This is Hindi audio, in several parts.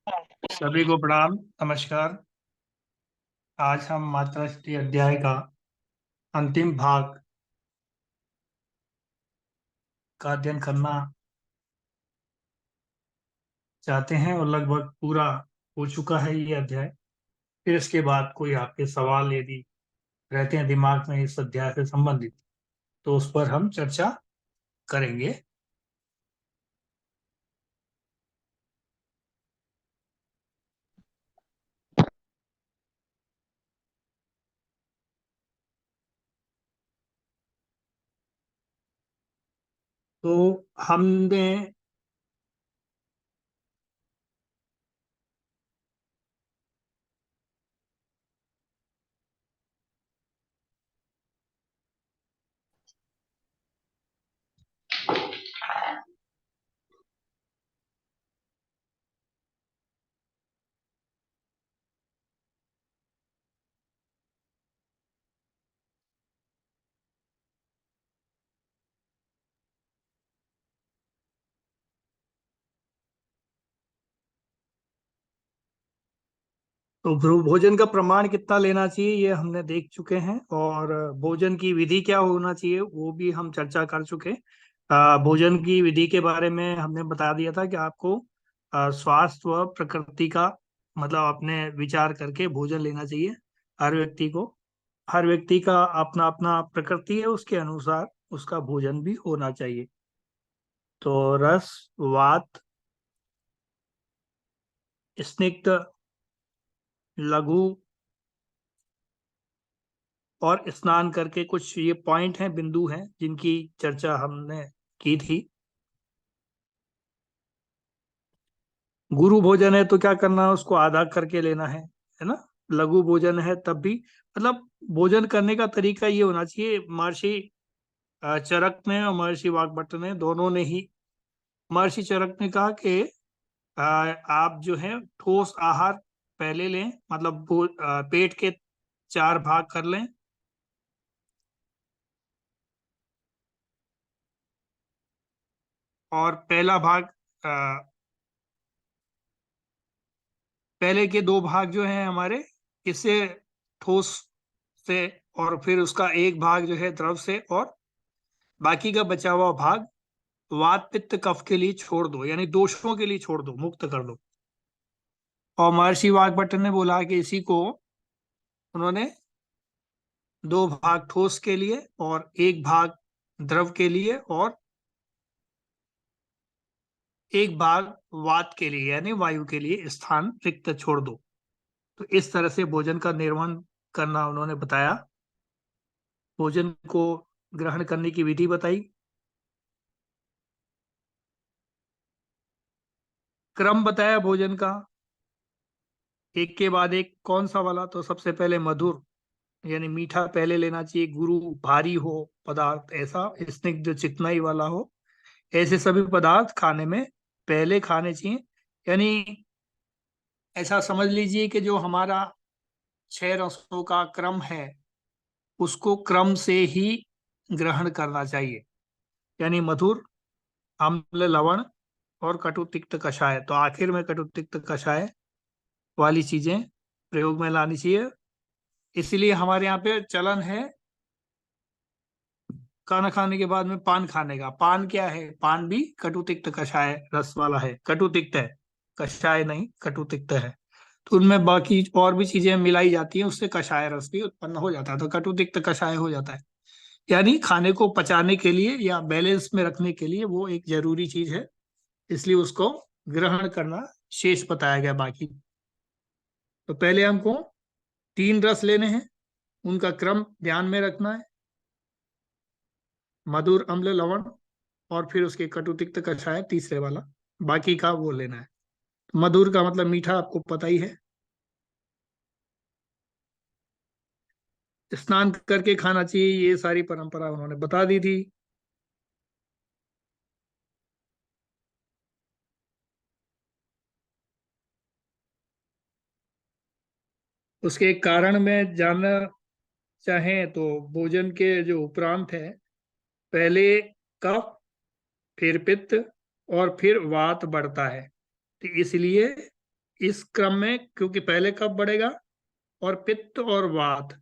सभी को प्रणाम। नमस्कार। आज हम मातृश्री अध्याय का अंतिम भाग का अध्ययन करना चाहते हैं और लगभग पूरा हो चुका है ये अध्याय। फिर इसके बाद कोई आपके सवाल यदि रहते हैं दिमाग में इस अध्याय से संबंधित, तो उस पर हम चर्चा करेंगे। तो हमने तो भोजन का प्रमाण कितना लेना चाहिए ये हमने देख चुके हैं, और भोजन की विधि क्या होना चाहिए वो भी हम चर्चा कर चुके हैं। भोजन की विधि के बारे में हमने बता दिया था कि आपको स्वास्थ्य व प्रकृति का मतलब अपने विचार करके भोजन लेना चाहिए। हर व्यक्ति को हर व्यक्ति का अपना अपना प्रकृति है, उसके अनुसार उसका भोजन भी होना चाहिए। तो रस, वात, स्निग्ध, लघु और स्नान करके कुछ ये पॉइंट हैं, बिंदु हैं जिनकी चर्चा हमने की थी। गुरु भोजन है तो क्या करना है, उसको आधा करके लेना है ना। लघु भोजन है तब भी मतलब भोजन करने का तरीका ये होना चाहिए। महर्षि चरक ने और महर्षि वाग्भट ने दोनों ने ही, महर्षि चरक ने कहा कि आप जो है ठोस आहार पहले लें, मतलब पेट के 4 भाग कर लें। और पहला भाग पहले के 2 भाग जो हैं हमारे, इससे ठोस से, और फिर उसका एक भाग जो है द्रव से, और बाकी का बचा हुआ भाग वात पित्त कफ के लिए छोड़ दो, यानी दोषों के लिए छोड़ दो, मुक्त कर दो। और महर्षि वाग्भट ने बोला कि इसी को उन्होंने 2 भाग ठोस के लिए और एक भाग द्रव के लिए और एक भाग वात के लिए यानी वायु के लिए स्थान रिक्त छोड़ दो। तो इस तरह से भोजन का निर्वहन करना उन्होंने बताया। भोजन को ग्रहण करने की विधि बताई। क्रम बताया भोजन का, एक के बाद एक कौन सा वाला। तो सबसे पहले मधुर यानी मीठा पहले लेना चाहिए। गुरु भारी हो पदार्थ, ऐसा स्निग्ध चिकनाई वाला हो, ऐसे सभी पदार्थ खाने में पहले खाने चाहिए। यानी ऐसा समझ लीजिए कि जो हमारा 6 रसों का क्रम है उसको क्रम से ही ग्रहण करना चाहिए। यानी मधुर, अम्ल, लवण और कटु तिक्त कषाय। तो आखिर में कटु तिक्त कषाय वाली चीजें प्रयोग में लानी चाहिए। इसलिए हमारे यहाँ पे चलन है खाना खाने के बाद में पान खाने का। पान क्या है? पान भी कटु तिक्त कषाय रस वाला है, कटु तिक्त है, कषाय नहीं, कटु तिक्त है। तो उनमें बाकी और भी चीजें मिलाई जाती हैं, उससे कषाय रस भी उत्पन्न हो जाता है, तो कटु तिक्त कषाय हो जाता है। यानी खाने को पचाने के लिए या बैलेंस में रखने के लिए वो एक जरूरी चीज है, इसलिए उसको ग्रहण करना शेष बताया गया बाकी। तो पहले हमको 3 रस लेने हैं, उनका क्रम ध्यान में रखना है। मधुर, अम्ल, लवण, और फिर उसके कटु तिक्त कषाय तीसरे वाला, बाकी का वो लेना है। मधुर का मतलब मीठा, आपको पता ही है। स्नान करके खाना चाहिए, ये सारी परंपरा उन्होंने बता दी थी। उसके कारण में जानना चाहें तो भोजन के जो उपरांत है, पहले कफ, फिर पित्त और फिर वात बढ़ता है। तो इसलिए इस क्रम में, क्योंकि पहले कफ बढ़ेगा और पित्त और वात,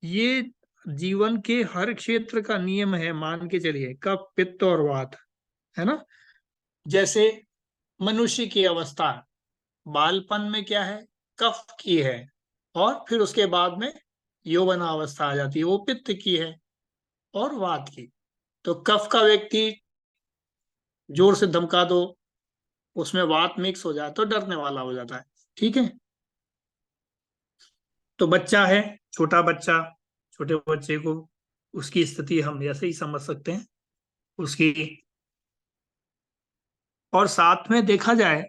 ये जीवन के हर क्षेत्र का नियम है, मान के चलिए, कफ पित्त और वात, है ना। जैसे मनुष्य की अवस्था बालपन में क्या है, कफ की है, और फिर उसके बाद में यौवनावस्था आ जाती है, वो पित्त की है और वात की। तो कफ का व्यक्ति जोर से धमका दो, उसमें वात मिक्स हो जाए तो डरने वाला हो जाता है, ठीक है। तो बच्चा है, छोटा बच्चा, छोटे बच्चे को उसकी स्थिति हम ऐसे ही समझ सकते हैं उसकी। और साथ में देखा जाए,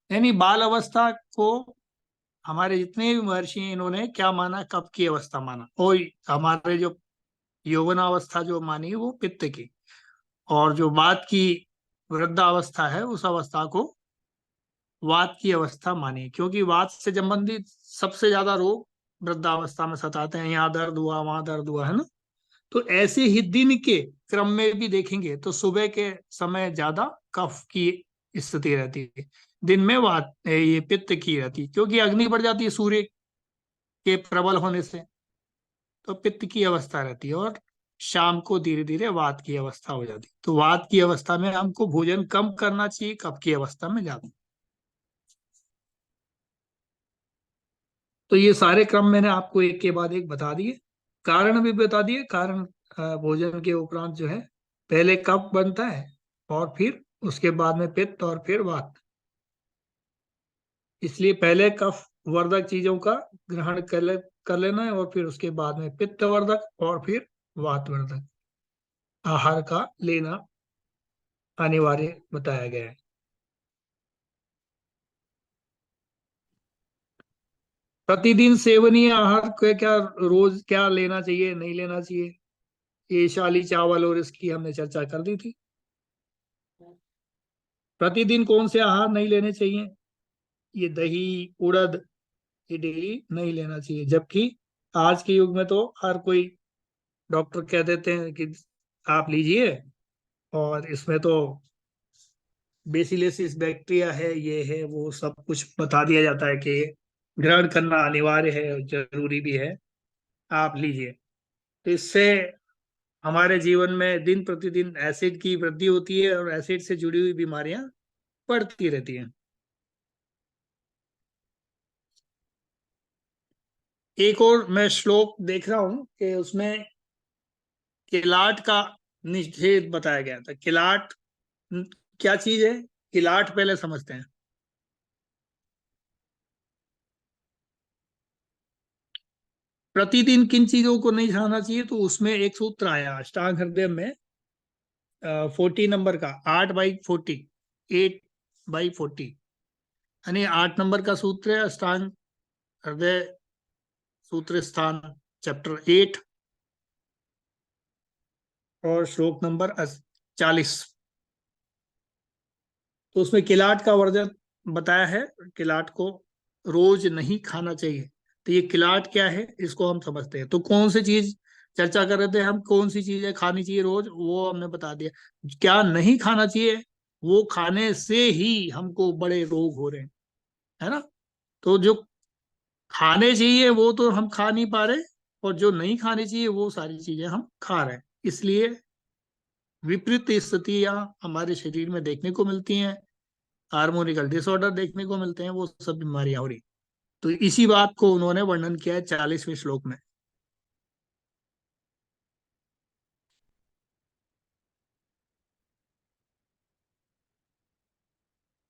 यानी बाल अवस्था को हमारे जितने भी महर्षि हैं इन्होंने क्या माना, कफ की अवस्था माना, और हमारे जो यौवनावस्था जो मानी वो पित्त की, और जो वात की वृद्धावस्था है उस अवस्था को वात की अवस्था मानी, क्योंकि वात से संबंधित सबसे ज्यादा रोग वृद्धावस्था में सताते हैं, यहाँ दर्द हुआ वहां दर्द हुआ, है ना। तो ऐसे ही दिन के क्रम में भी देखेंगे तो सुबह के समय ज्यादा कफ की स्थिति रहती है, दिन में वात ये पित्त की रहती है, क्योंकि अग्नि बढ़ जाती है सूर्य के प्रबल होने से, तो पित्त की अवस्था रहती है, और शाम को धीरे धीरे वात की अवस्था हो जाती है। तो वात की अवस्था में हमको भोजन कम करना चाहिए, कफ की अवस्था में ज्यादा। तो ये सारे क्रम मैंने आपको एक के बाद एक बता दिए, कारण भी बता दिए। कारण भोजन के उपरांत जो है, पहले कफ बनता है और फिर उसके बाद में पित्त और फिर वात, इसलिए पहले कफ वर्धक चीजों का ग्रहण कर लेना है, और फिर उसके बाद में पित्त वर्धक और फिर वात वर्धक आहार का लेना अनिवार्य बताया गया है। प्रतिदिन सेवनीय आहार के क्या, रोज क्या लेना चाहिए नहीं लेना चाहिए, ये शाली चावल और इसकी हमने चर्चा कर दी थी। प्रतिदिन कौन से आहार नहीं लेने चाहिए, ये दही, उड़द, ये डेली नहीं लेना चाहिए, जबकि आज के युग में तो हर कोई डॉक्टर कह देते हैं कि आप लीजिए, और इसमें तो बेसिलियस बैक्टीरिया है, ये है वो, सब कुछ बता दिया जाता है कि ग्रहण करना अनिवार्य है और जरूरी भी है, आप लीजिए। तो इससे हमारे जीवन में दिन प्रतिदिन एसिड की वृद्धि होती है, और एसिड से जुड़ी हुई बीमारियां बढ़ती रहती हैं। एक और मैं श्लोक देख रहा हूं कि उसमें किलाट का निषेध बताया गया था। किलाट क्या चीज है, किलाट पहले समझते हैं। प्रतिदिन किन चीजों को नहीं खाना चाहिए, तो उसमें एक सूत्र आया अष्टांग हृदय में, 40 नंबर का, 8/40, 8/40, यानी 8 नंबर का सूत्र है अष्टांग हृदय सूत्र स्थान, चैप्टर 8, और श्लोक नंबर 40। तो उसमें किलाट का वर्जन बताया है, किलाट को रोज नहीं खाना चाहिए। तो ये किलाट क्या है इसको हम समझते हैं। तो कौन सी चीज चर्चा कर रहे थे हम, कौन सी चीजें खानी चाहिए रोज, वो हमने बता दिया। क्या नहीं खाना चाहिए, वो खाने से ही हमको बड़े रोग हो रहे हैं, है ना। तो जो खाने चाहिए वो तो हम खा नहीं पा रहे, और जो नहीं खानी चाहिए वो सारी चीजें हम खा रहे हैं, इसलिए विपरीत स्थितियां हमारे शरीर में देखने को मिलती हैं, हार्मोनिकल डिसऑर्डर देखने को मिलते हैं, वो सब बीमारियां हो रही। तो इसी बात को उन्होंने वर्णन किया है 40वें श्लोक में।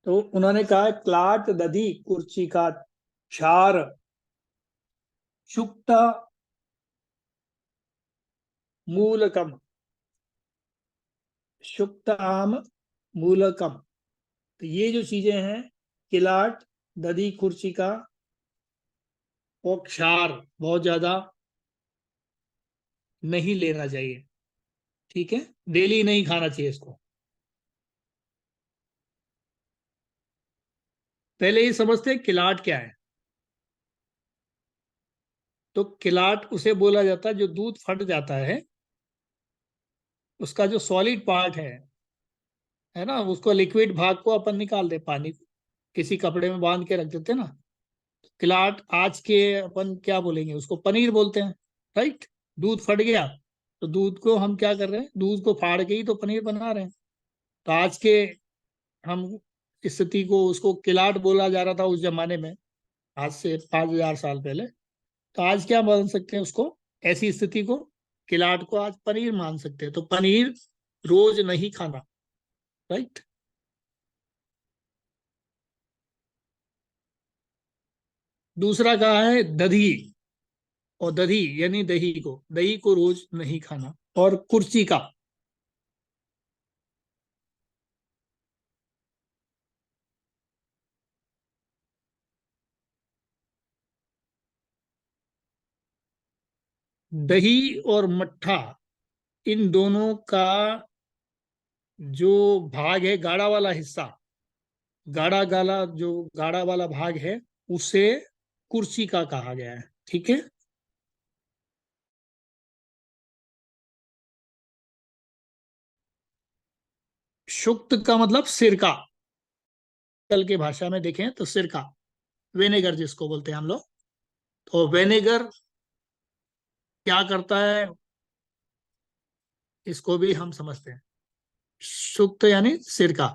तो उन्होंने कहा, क्लाट दधि कुर्ची का क्षार शुक्त मूलकम, शुक्त आम मूलकम। तो ये जो चीजें हैं, किलाट, दधि कुर्ची का और क्षार, बहुत ज्यादा नहीं लेना चाहिए, ठीक है, डेली नहीं खाना चाहिए इसको। पहले ये समझते हैं किलाट क्या है। तो किलाट उसे बोला जाता है जो दूध फट जाता है, उसका जो सॉलिड पार्ट है ना, उसको लिक्विड भाग को अपन निकाल दे पानी को, किसी कपड़े में बांध के रख देते हैं ना, किलाट आज के अपन क्या बोलेंगे उसको, पनीर बोलते हैं, राइट। दूध फट गया तो दूध को हम क्या कर रहे हैं, दूध को फाड़ के ही तो पनीर बना रहे हैं। तो आज के हम स्थिति को, उसको किलाट बोला जा रहा था उस जमाने में, आज से 5,000 साल पहले। तो आज क्या मान सकते हैं उसको, ऐसी स्थिति को, किलाट को आज पनीर मान सकते हैं। तो पनीर रोज नहीं खाना, राइट। दूसरा कहा है दधी, और दधी यानी दही को रोज नहीं खाना। और कुर्सी का, दही और मट्ठा, इन दोनों का जो भाग है, गाढ़ा वाला हिस्सा, गाढ़ा गाला जो गाढ़ा वाला भाग है, उसे कुर्सी का कहा गया है, ठीक है। शुक्त का मतलब सिरका, कल के भाषा में देखें तो सिरका, विनेगर जिसको बोलते हैं हम लोग। तो विनेगर क्या करता है, इसको भी हम समझते हैं। शुक्त यानी सिरका,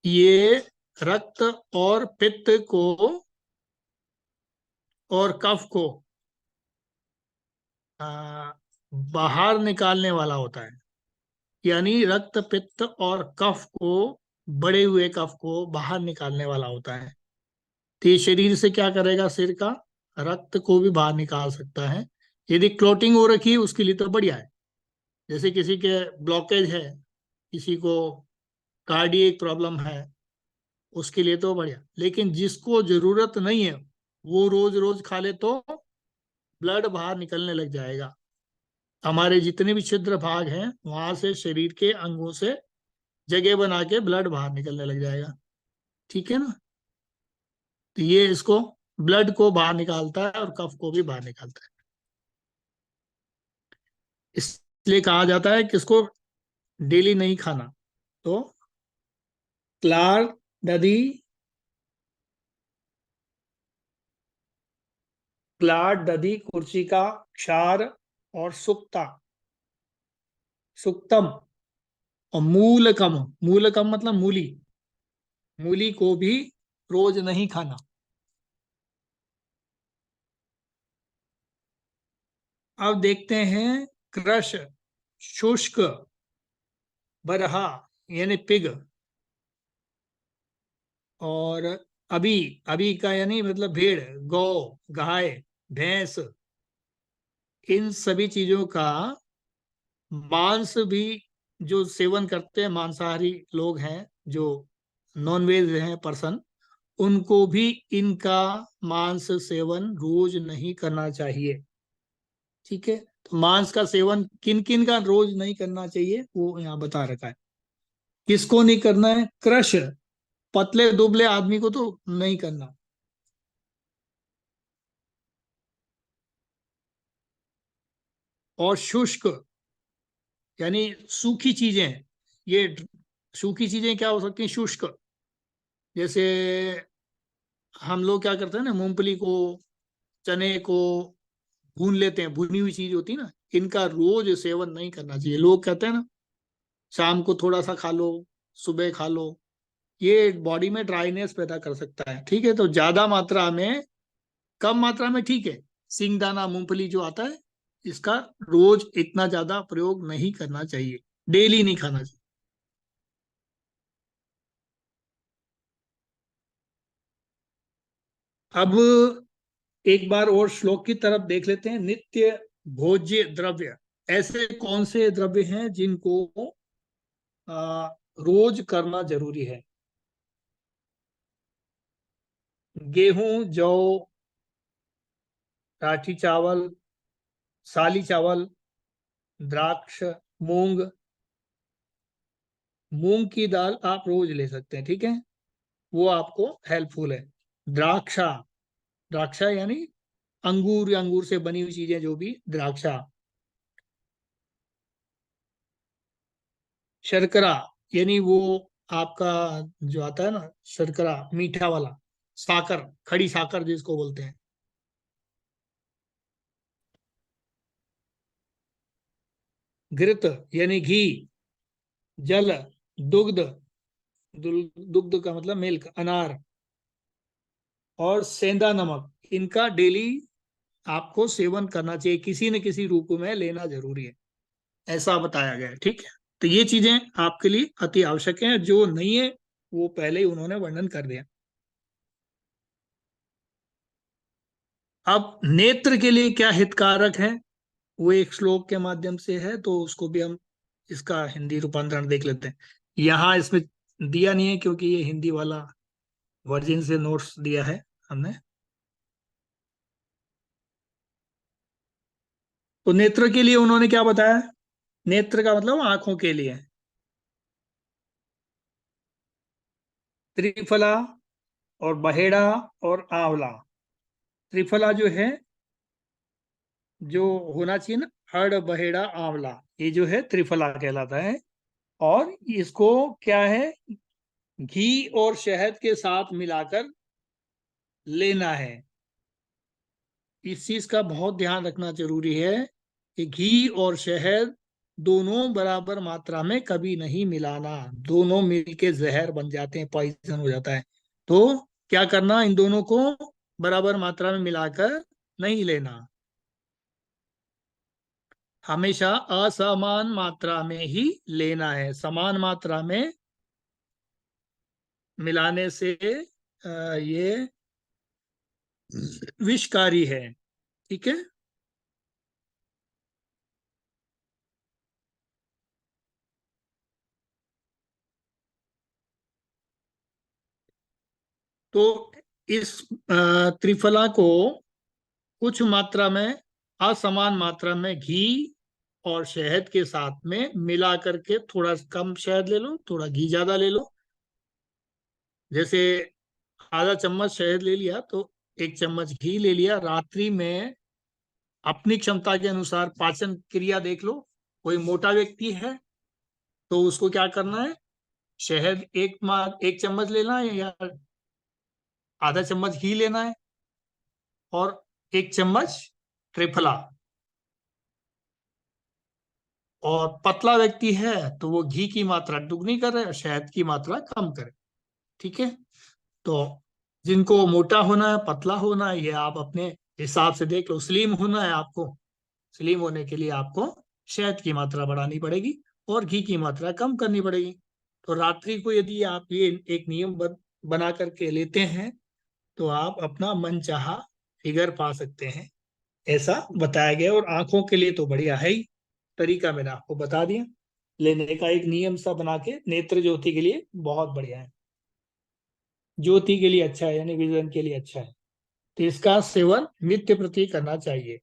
ये रक्त और पित्त को और कफ को आ, बाहर निकालने वाला होता है। यानी रक्त पित्त और कफ को, बड़े हुए कफ को बाहर निकालने वाला होता है। तो ये शरीर से क्या करेगा, सिर का रक्त को भी बाहर निकाल सकता है। यदि क्लोटिंग हो रखी है उसके लिए तो बढ़िया है। जैसे किसी के ब्लॉकेज है, किसी को कार्डियक प्रॉब्लम है, उसके लिए तो बढ़िया। लेकिन जिसको जरूरत नहीं है, वो रोज रोज खा ले तो ब्लड बाहर निकलने लग जाएगा। हमारे जितने भी छिद्र भाग हैं वहां से, शरीर के अंगों से जगह बना के ब्लड बाहर निकलने लग जाएगा, ठीक है ना। तो ये इसको, ब्लड को बाहर निकालता है और कफ को भी बाहर निकालता है। इसलिए कहा जाता है कि इसको डेली नहीं खाना। तो क्लार, दधी, क्लार, दधी, कुर्चिका, क्षार और सुक्ता, सुक्तम और मूलकम। मूलकम मतलब मूली, मूली को भी रोज नहीं खाना। अब देखते हैं क्रश, शुष्क, बरहा यानी पिग, और अभी, अभी का यानी मतलब भेड़, गौ, गाय, भैंस, इन सभी चीजों का मांस भी जो सेवन करते हैं, मांसाहारी लोग हैं जो नॉन वेज हैं पर्सन, उनको भी इनका मांस सेवन रोज नहीं करना चाहिए, ठीक है। तो मांस का सेवन किन किन का रोज नहीं करना चाहिए वो यहाँ बता रखा है। किसको नहीं करना है, क्रश, पतले दुबले आदमी को तो नहीं करना। और शुष्क यानी सूखी चीजें, ये सूखी चीजें क्या हो सकती हैं, शुष्क। जैसे हम लोग क्या करते हैं ना, मूंगफली को, चने को भून लेते हैं, भुनी हुई चीज होती है ना, इनका रोज सेवन नहीं करना चाहिए। लोग कहते हैं ना, शाम को थोड़ा सा खा लो, सुबह खा लो, ये बॉडी में ड्राइनेस पैदा कर सकता है, ठीक है। तो ज्यादा मात्रा में, कम मात्रा में ठीक है। सिंगदाना, मूंगफली जो आता है, इसका रोज इतना ज्यादा प्रयोग नहीं करना चाहिए, डेली नहीं खाना चाहिए। अब एक बार और श्लोक की तरफ देख लेते हैं। नित्य भोज्य द्रव्य, ऐसे कौन से द्रव्य हैं जिनको आ, रोज करना जरूरी है। गेहूं, जौ, राठी चावल, साली चावल, द्राक्ष, मूंग। मूंग की दाल आप रोज ले सकते हैं, ठीक है, वो आपको हेल्पफुल है। द्राक्षा, द्राक्षा यानी अंगूर या अंगूर से बनी हुई चीजें जो भी, द्राक्षा। शर्करा यानी वो आपका जो आता है ना, शर्करा मीठा वाला, साकर, खड़ी साकर जिसको बोलते हैं। घृत यानी घी, जल, दुग्ध, दुग्ध का मतलब मिल्क, अनार, और सेंधा नमक, इनका डेली आपको सेवन करना चाहिए, किसी न किसी रूप में लेना जरूरी है, ऐसा बताया गया है। ठीक है, तो ये चीजें आपके लिए अति आवश्यक हैं, जो नहीं है वो पहले ही उन्होंने वर्णन कर दिया। अब नेत्र के लिए क्या हितकारक है, वो एक श्लोक के माध्यम से है, तो उसको भी हम इसका हिंदी रूपांतरण देख लेते हैं। यहाँ इसमें दिया नहीं है क्योंकि ये हिंदी वाला वर्जिन से नोट्स दिया है हमने। तो नेत्र के लिए उन्होंने क्या बताया, नेत्र का मतलब आंखों के लिए, त्रिफला और बहेड़ा और आंवला। त्रिफला जो है, जो होना चाहिए ना, हड़ बहेड़ा आंवला, ये जो है त्रिफला कहलाता है। और इसको क्या है, घी और शहद के साथ मिलाकर लेना है। इस चीज का बहुत ध्यान रखना जरूरी है कि घी और शहद दोनों बराबर मात्रा में कभी नहीं मिलाना, दोनों मिलके जहर बन जाते हैं, पॉइजन हो जाता है। तो क्या करना, इन दोनों को बराबर मात्रा में मिलाकर नहीं लेना, हमेशा असमान मात्रा में ही लेना है। समान मात्रा में मिलाने से ये विषकारी है। ठीक है, तो इस त्रिफला को कुछ मात्रा में, असमान मात्रा में घी और शहद के साथ में मिला करके, थोड़ा कम शहद ले लो, थोड़ा घी ज्यादा ले लो। जैसे आधा चम्मच शहद ले लिया तो एक चम्मच घी ले लिया। रात्रि में अपनी क्षमता के अनुसार पाचन क्रिया देख लो। कोई मोटा व्यक्ति है तो उसको क्या करना है, शहद एक चम्मच लेना है, या आधा चम्मच घी लेना है, और एक चम्मच त्रिफला। और पतला व्यक्ति है तो वो घी की मात्रा दुगनी करे और शहद की मात्रा कम करे। ठीक है, तो जिनको मोटा होना है, पतला होना है, ये आप अपने हिसाब से देख लो। स्लिम होना है आपको, स्लिम होने के लिए आपको शहद की मात्रा बढ़ानी पड़ेगी और घी की मात्रा कम करनी पड़ेगी। तो रात्रि को यदि आप ये एक नियम बना करके लेते हैं तो आप अपना मनचाहा फिगर पा सकते हैं, ऐसा बताया गया। और आंखों के लिए तो बढ़िया है ही, तरीका मैंने आपको बता दिया। लेने का एक नियम सा बना के, नेत्र ज्योति के लिए बहुत बढ़िया है, ज्योति के लिए अच्छा है, यानी विजन के लिए अच्छा है। तो इसका सेवन नित्य प्रति करना चाहिए,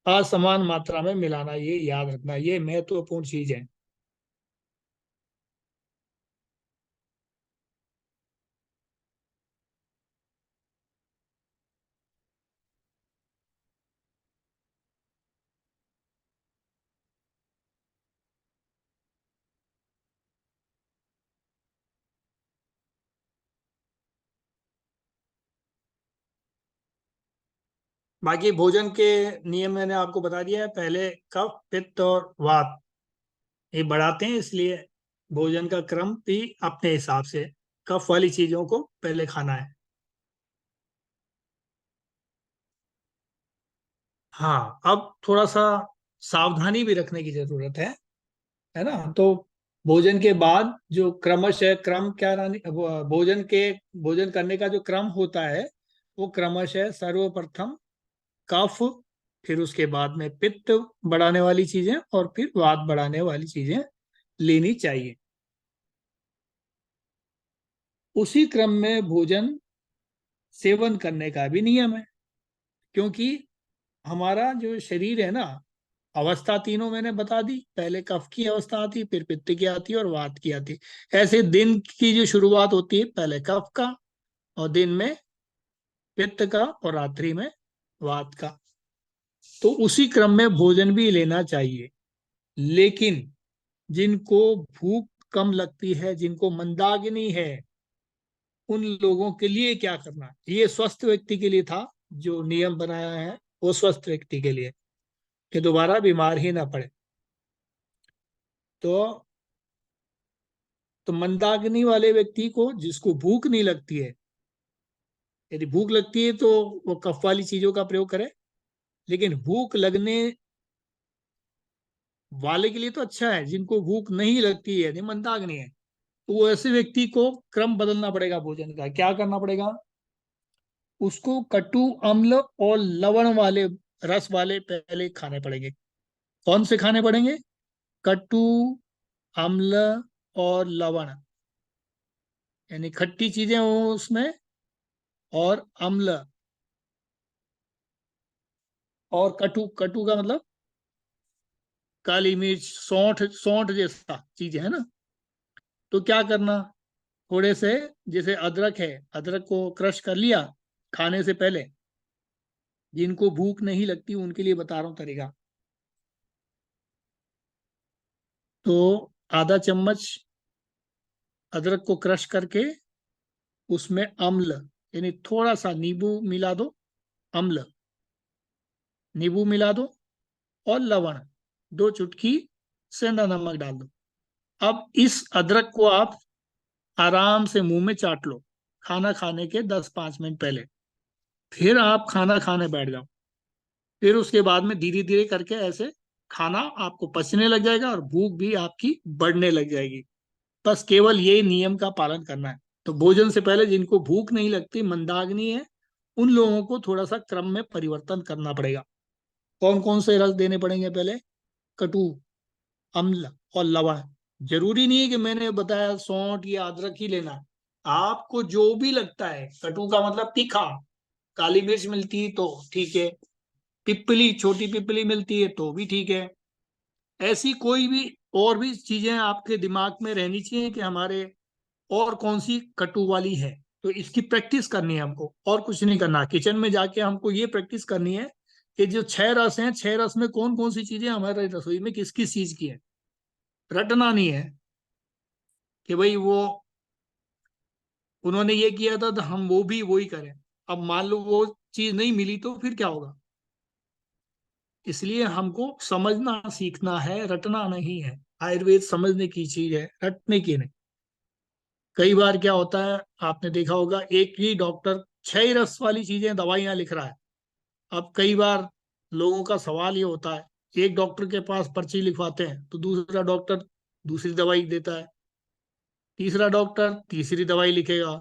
असमान मात्रा में मिलाना, ये याद रखना, ये महत्वपूर्ण चीज है। बाकी भोजन के नियम मैंने आपको बता दिया है। पहले कफ, पित्त और वात, ये बढ़ाते हैं, इसलिए भोजन का क्रम भी अपने हिसाब से, कफ वाली चीजों को पहले खाना है। हाँ, अब थोड़ा सा सावधानी भी रखने की जरूरत है ना। तो भोजन के बाद जो क्रमशः क्रम क्या भोजन करने का जो क्रम होता है, वो क्रमशः सर्वप्रथम कफ, फिर उसके बाद में पित्त बढ़ाने वाली चीजें, और फिर वात बढ़ाने वाली चीजें लेनी चाहिए। उसी क्रम में भोजन सेवन करने का भी नियम है, क्योंकि हमारा जो शरीर है ना, अवस्था तीनों मैंने बता दी। पहले कफ की अवस्था आती, फिर पित्त की आती और वात की आती। ऐसे दिन की जो शुरुआत होती है, पहले कफ का, और दिन में पित्त का, और रात्रि में वात का। तो उसी क्रम में भोजन भी लेना चाहिए। लेकिन जिनको भूख कम लगती है, जिनको मंदाग्नि है, उन लोगों के लिए क्या करना है? ये स्वस्थ व्यक्ति के लिए था जो नियम बनाया है, वो स्वस्थ व्यक्ति के लिए, कि दोबारा बीमार ही ना पड़े। तो मंदाग्नि वाले व्यक्ति को, जिसको भूख नहीं लगती है, यदि भूख लगती है तो वो कफ वाली चीजों का प्रयोग करे। लेकिन भूख लगने वाले के लिए तो अच्छा है, जिनको भूख नहीं लगती है, यदि मंदाग्नि है, तो वो ऐसे व्यक्ति को क्रम बदलना पड़ेगा भोजन का। क्या करना पड़ेगा? उसको कटु, अम्ल और लवण वाले, रस वाले पहले खाने पड़ेंगे। कौन से खाने पड़ेंगे? कटु, अम्ल और लवण, यानी खट्टी चीजें हो उसमें, और अम्ल, और कटु। कटु का मतलब काली मिर्च, सौंठ, सौंठ जैसा चीज है ना। तो क्या करना? थोड़े से, जैसे अदरक है, अदरक को क्रश कर लिया खाने से पहले। जिनको भूख नहीं लगती उनके लिए बता रहा हूँ तरीका। तो आधा चम्मच अदरक को क्रश करके उसमें अम्ल, यानी थोड़ा सा नींबू मिला दो, अम्ल, नींबू मिला दो, और लवण, 2 चुटकी सेंधा नमक डाल दो। अब इस अदरक को आप आराम से मुंह में चाट लो, खाना खाने के 10-5 मिनट पहले। फिर आप खाना खाने बैठ जाओ। फिर उसके बाद में धीरे धीरे करके ऐसे खाना आपको पचने लग जाएगा और भूख भी आपकी बढ़ने लग जाएगी। बस केवल ये नियम का पालन करना है। तो भोजन से पहले जिनको भूख नहीं लगती, मंदाग्नि है, उन लोगों को थोड़ा सा क्रम में परिवर्तन करना पड़ेगा। कौन कौन से रस देने पड़ेंगे पहले? कटु, अम्ल और लवण। जरूरी नहीं है कि मैंने बताया सौंठ या अदरक ही लेना है। आपको जो भी लगता है, कटु का मतलब तीखा, काली मिर्च मिलती है तो ठीक है, पिपली, छोटी पिपली मिलती है तो भी ठीक है। ऐसी कोई भी और भी चीजें आपके दिमाग में रहनी चाहिए कि हमारे और कौन सी कटु वाली है। तो इसकी प्रैक्टिस करनी है हमको, और कुछ नहीं करना। किचन में जाके हमको ये प्रैक्टिस करनी है कि जो 6 रस हैं, 6 रस में कौन कौन सी चीजें हमारे रसोई में किस किस चीज की है। रटना नहीं है कि भाई वो उन्होंने ये किया था तो हम वो भी वही करें। अब मान लो वो चीज नहीं मिली तो फिर क्या होगा? इसलिए हमको समझना सीखना है, रटना नहीं है। आयुर्वेद समझने की चीज है, रटने की नहीं। कई बार क्या होता है, आपने देखा होगा, एक ही डॉक्टर 6 रस वाली चीजें, दवाइयां लिख रहा है। अब कई बार लोगों का सवाल ये होता है, एक डॉक्टर के पास पर्ची लिखवाते हैं तो दूसरा डॉक्टर दूसरी दवाई देता है, तीसरा डॉक्टर तीसरी दवाई लिखेगा।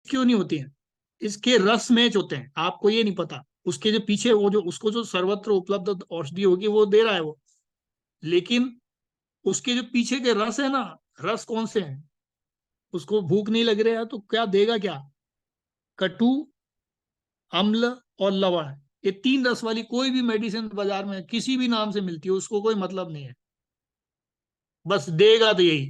क्यों नहीं होती है? इसके रस मैच होते हैं, आपको ये नहीं पता। उसके जो पीछे वो, जो उसको जो सर्वत्र उपलब्ध औषधि होगी वो दे रहा है वो, लेकिन उसके जो पीछे के रस है ना, रस कौन से हैं? उसको भूख नहीं लग रहा है तो क्या देगा? क्या? कटु, अम्ल और लवण। ये 3 रस वाली कोई भी मेडिसिन बाजार में किसी भी नाम से मिलती है, उसको कोई मतलब नहीं है, बस देगा तो यही।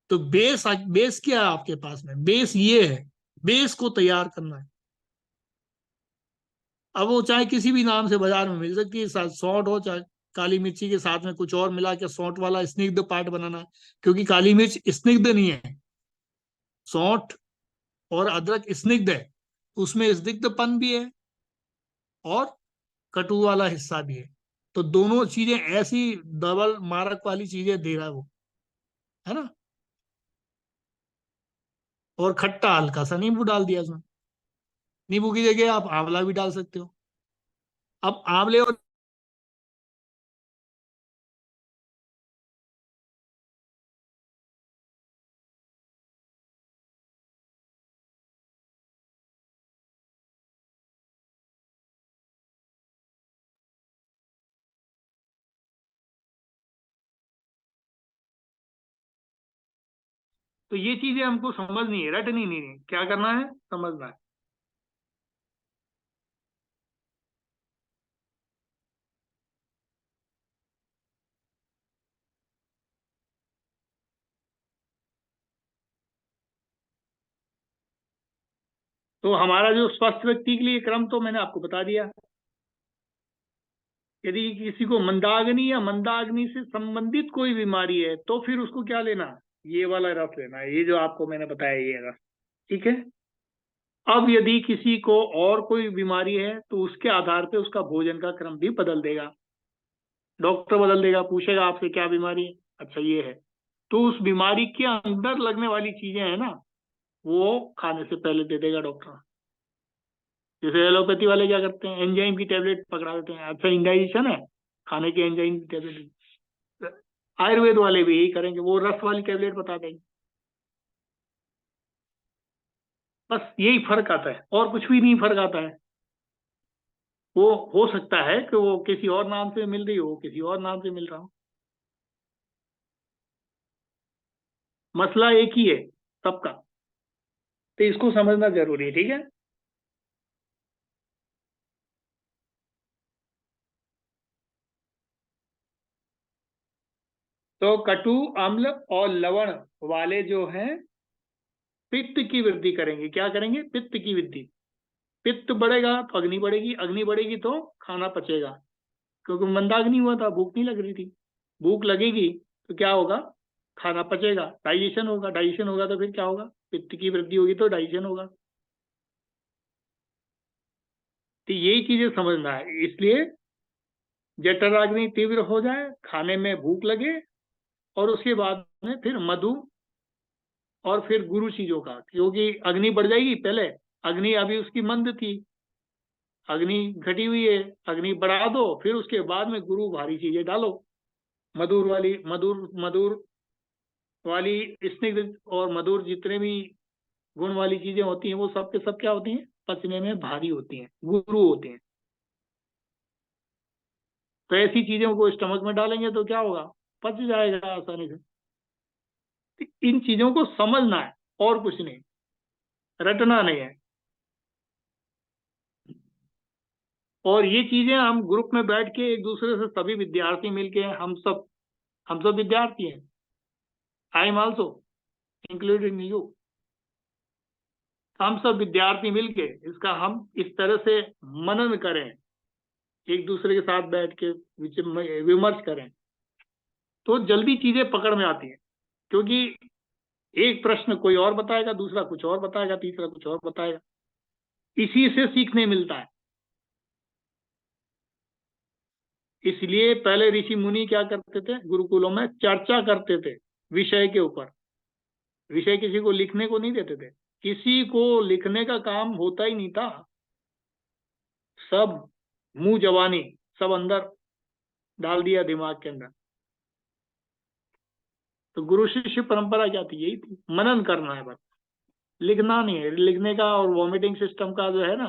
तो बेस, बेस क्या है आपके पास में? बेस ये है, बेस को तैयार करना है। अब वो चाहे किसी भी नाम से बाजार में मिल सकती है, सौंठ हो, चाहे काली मिर्ची के साथ में कुछ और मिला के सौंठ वाला स्निग्ध पार्ट बनाना है। क्योंकि काली मिर्च स्निग्ध नहीं है, सौंठ और अदरक स्निग्ध है, उसमें स्निग्धपन भी है और कटु वाला हिस्सा भी है। तो दोनों चीजें ऐसी डबल मारक वाली चीजें दे रहा है वो, है ना। और खट्टा हल्का सा नींबू डाल दिया उसमें। नींबू की जगह आप आंवला भी डाल सकते हो। अब आंवले और, तो ये चीजें हमको समझनी है, रटनी नहीं है। क्या करना है? समझना है। तो हमारा जो स्वस्थ व्यक्ति के लिए क्रम तो मैंने आपको बता दिया। यदि किसी को मंदाग्नि या मंदाग्नि से संबंधित कोई बीमारी है तो फिर उसको क्या लेना, ये वाला रस लेना है, ये जो आपको मैंने बताया ये रस। ठीक है। अब यदि किसी को और कोई बीमारी है तो उसके आधार पे उसका भोजन का क्रम भी बदल देगा। डॉक्टर बदल देगा, पूछेगा आपसे क्या बीमारी है, अच्छा ये है, तो उस बीमारी के अंदर लगने वाली चीजें है ना, वो खाने से पहले दे देगा डॉक्टर। जैसे एलोपैथी वाले क्या करते हैं, एंजाइम की टेबलेट पकड़ा देते हैं, अच्छा इंडाइजेशन है, खाने की एंजाइम की टेबलेट। आयुर्वेद वाले भी यही करेंगे, वो रस वाली टेबलेट बता देंगे। बस यही फर्क आता है, और कुछ भी नहीं फर्क आता है। वो हो सकता है कि वो किसी और नाम से मिल रही हो, किसी और नाम से मिल रहा हो, मसला एक ही है सबका। तो इसको समझना जरूरी है। ठीक है। तो कटु, अम्ल और लवण वाले जो हैं पित्त की वृद्धि करेंगे। क्या करेंगे, पित्त की वृद्धि। पित्त बढ़ेगा तो अग्नि बढ़ेगी, अग्नि बढ़ेगी तो खाना पचेगा, क्योंकि मंदाग्नि हुआ था, भूख नहीं लग रही थी। भूख लगेगी तो क्या होगा, खाना पचेगा, डाइजेशन होगा, डाइजेशन होगा तो फिर क्या होगा, पित्त की वृद्धि होगी तो डाइजेशन होगा। तो यही चीजें समझना है। इसलिए जठराग्नि तीव्र हो जाए, खाने में भूख लगे, और उसके बाद में फिर मधु और फिर गुरु चीजों का, क्योंकि अग्नि बढ़ जाएगी। पहले अग्नि अभी उसकी मंद थी, अग्नि घटी हुई है, अग्नि बढ़ा दो, फिर उसके बाद में गुरु भारी चीजें डालो। मधुर वाली, मधुर मधुर वाली, स्निग्ध और मधुर जितने भी गुण वाली चीजें होती हैं वो सब के सब क्या होती हैं, पचने में भारी होती हैं, गुरु होते हैं। तो ऐसी चीजों को स्टमक में डालेंगे तो क्या होगा, पच जाएगा आसानी से। तो इन चीजों को समझना है, और कुछ नहीं, रटना नहीं है। और ये चीजें हम ग्रुप में बैठ के एक दूसरे से, सभी विद्यार्थी मिलके, हम सब विद्यार्थी हैं, I am also including you. हम सब विद्यार्थी मिलके इसका हम इस तरह से मनन करें, एक दूसरे के साथ बैठ के विमर्श करें, तो जल्दी चीजें पकड़ में आती हैं। क्योंकि एक प्रश्न कोई और बताएगा, दूसरा कुछ और बताएगा, तीसरा कुछ और बताएगा, इसी से सीखने मिलता है। इसलिए पहले ऋषि मुनि क्या करते थे, गुरुकुलों में चर्चा करते थे विषय के ऊपर। विषय किसी को लिखने को नहीं देते थे, किसी को लिखने का काम होता ही नहीं था। सब मुंह जवानी, सब अंदर डाल दिया दिमाग के अंदर। तो गुरु शिष्य परंपरा क्या थी, यही थी, मनन करना है बस, लिखना नहीं है। लिखने का और वॉमिटिंग सिस्टम का जो है ना,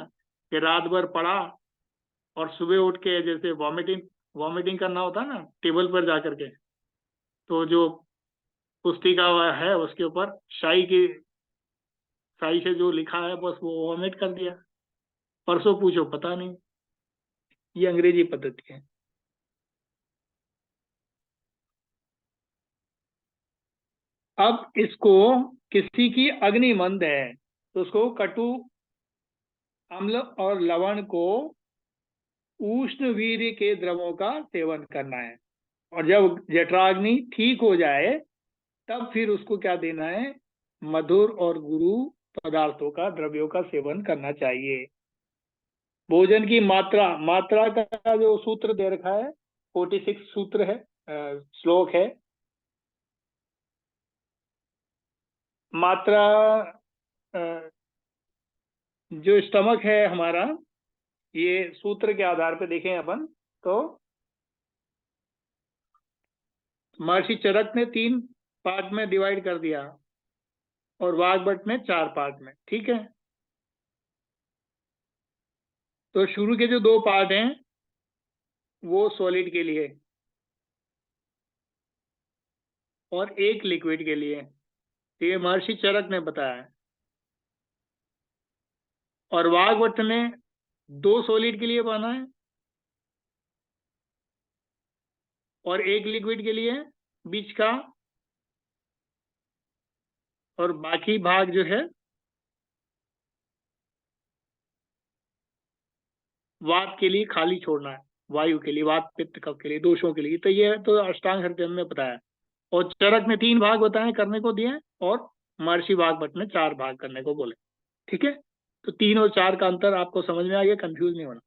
कि रात भर पढ़ा और सुबह उठ के जैसे वॉमिटिंग वॉमिटिंग करना होता है ना टेबल पर जा करके, तो जो पुस्तिका है उसके ऊपर शाई से जो लिखा है बस वो वॉमिट कर दिया, परसों पूछो पता नहीं। ये अंग्रेजी पद्धति है। अब इसको, किसी की अग्नि मंद है तो उसको कटु, अम्ल और लवण को उष्ण वीर्य के द्रवों का सेवन करना है। और जब जठराग्नि ठीक हो जाए तब फिर उसको क्या देना है, मधुर और गुरु पदार्थों का, द्रव्यों का सेवन करना चाहिए। भोजन की मात्रा, मात्रा का जो सूत्र दे रखा है, 46 सूत्र है, श्लोक है। मात्रा, अ, जो स्टमक है हमारा, ये सूत्र के आधार पे देखें अपन तो महर्षि चरक ने 3 पार्ट में डिवाइड कर दिया, और वाग्भट ने 4 पार्ट में। ठीक है। तो शुरू के जो 2 पार्ट हैं वो सॉलिड के लिए और एक लिक्विड के लिए, ये महर्षि चरक ने बताया है। और वाग्भट ने 2 सॉलिड के लिए माना है और एक लिक्विड के लिए बीच का, और बाकी भाग जो है वात के लिए खाली छोड़ना है। वायु के लिए, वात पित्त कफ के लिए, दोषों के लिए। तो ये तो अष्टांग हृदय में बताया। और चरक ने 3 भाग बताए करने को दिए, और महर्षि वाग्भट ने 4 भाग करने को बोले। ठीक है, तो 3 और 4 का अंतर आपको समझ में आ गया, कंफ्यूज नहीं होना।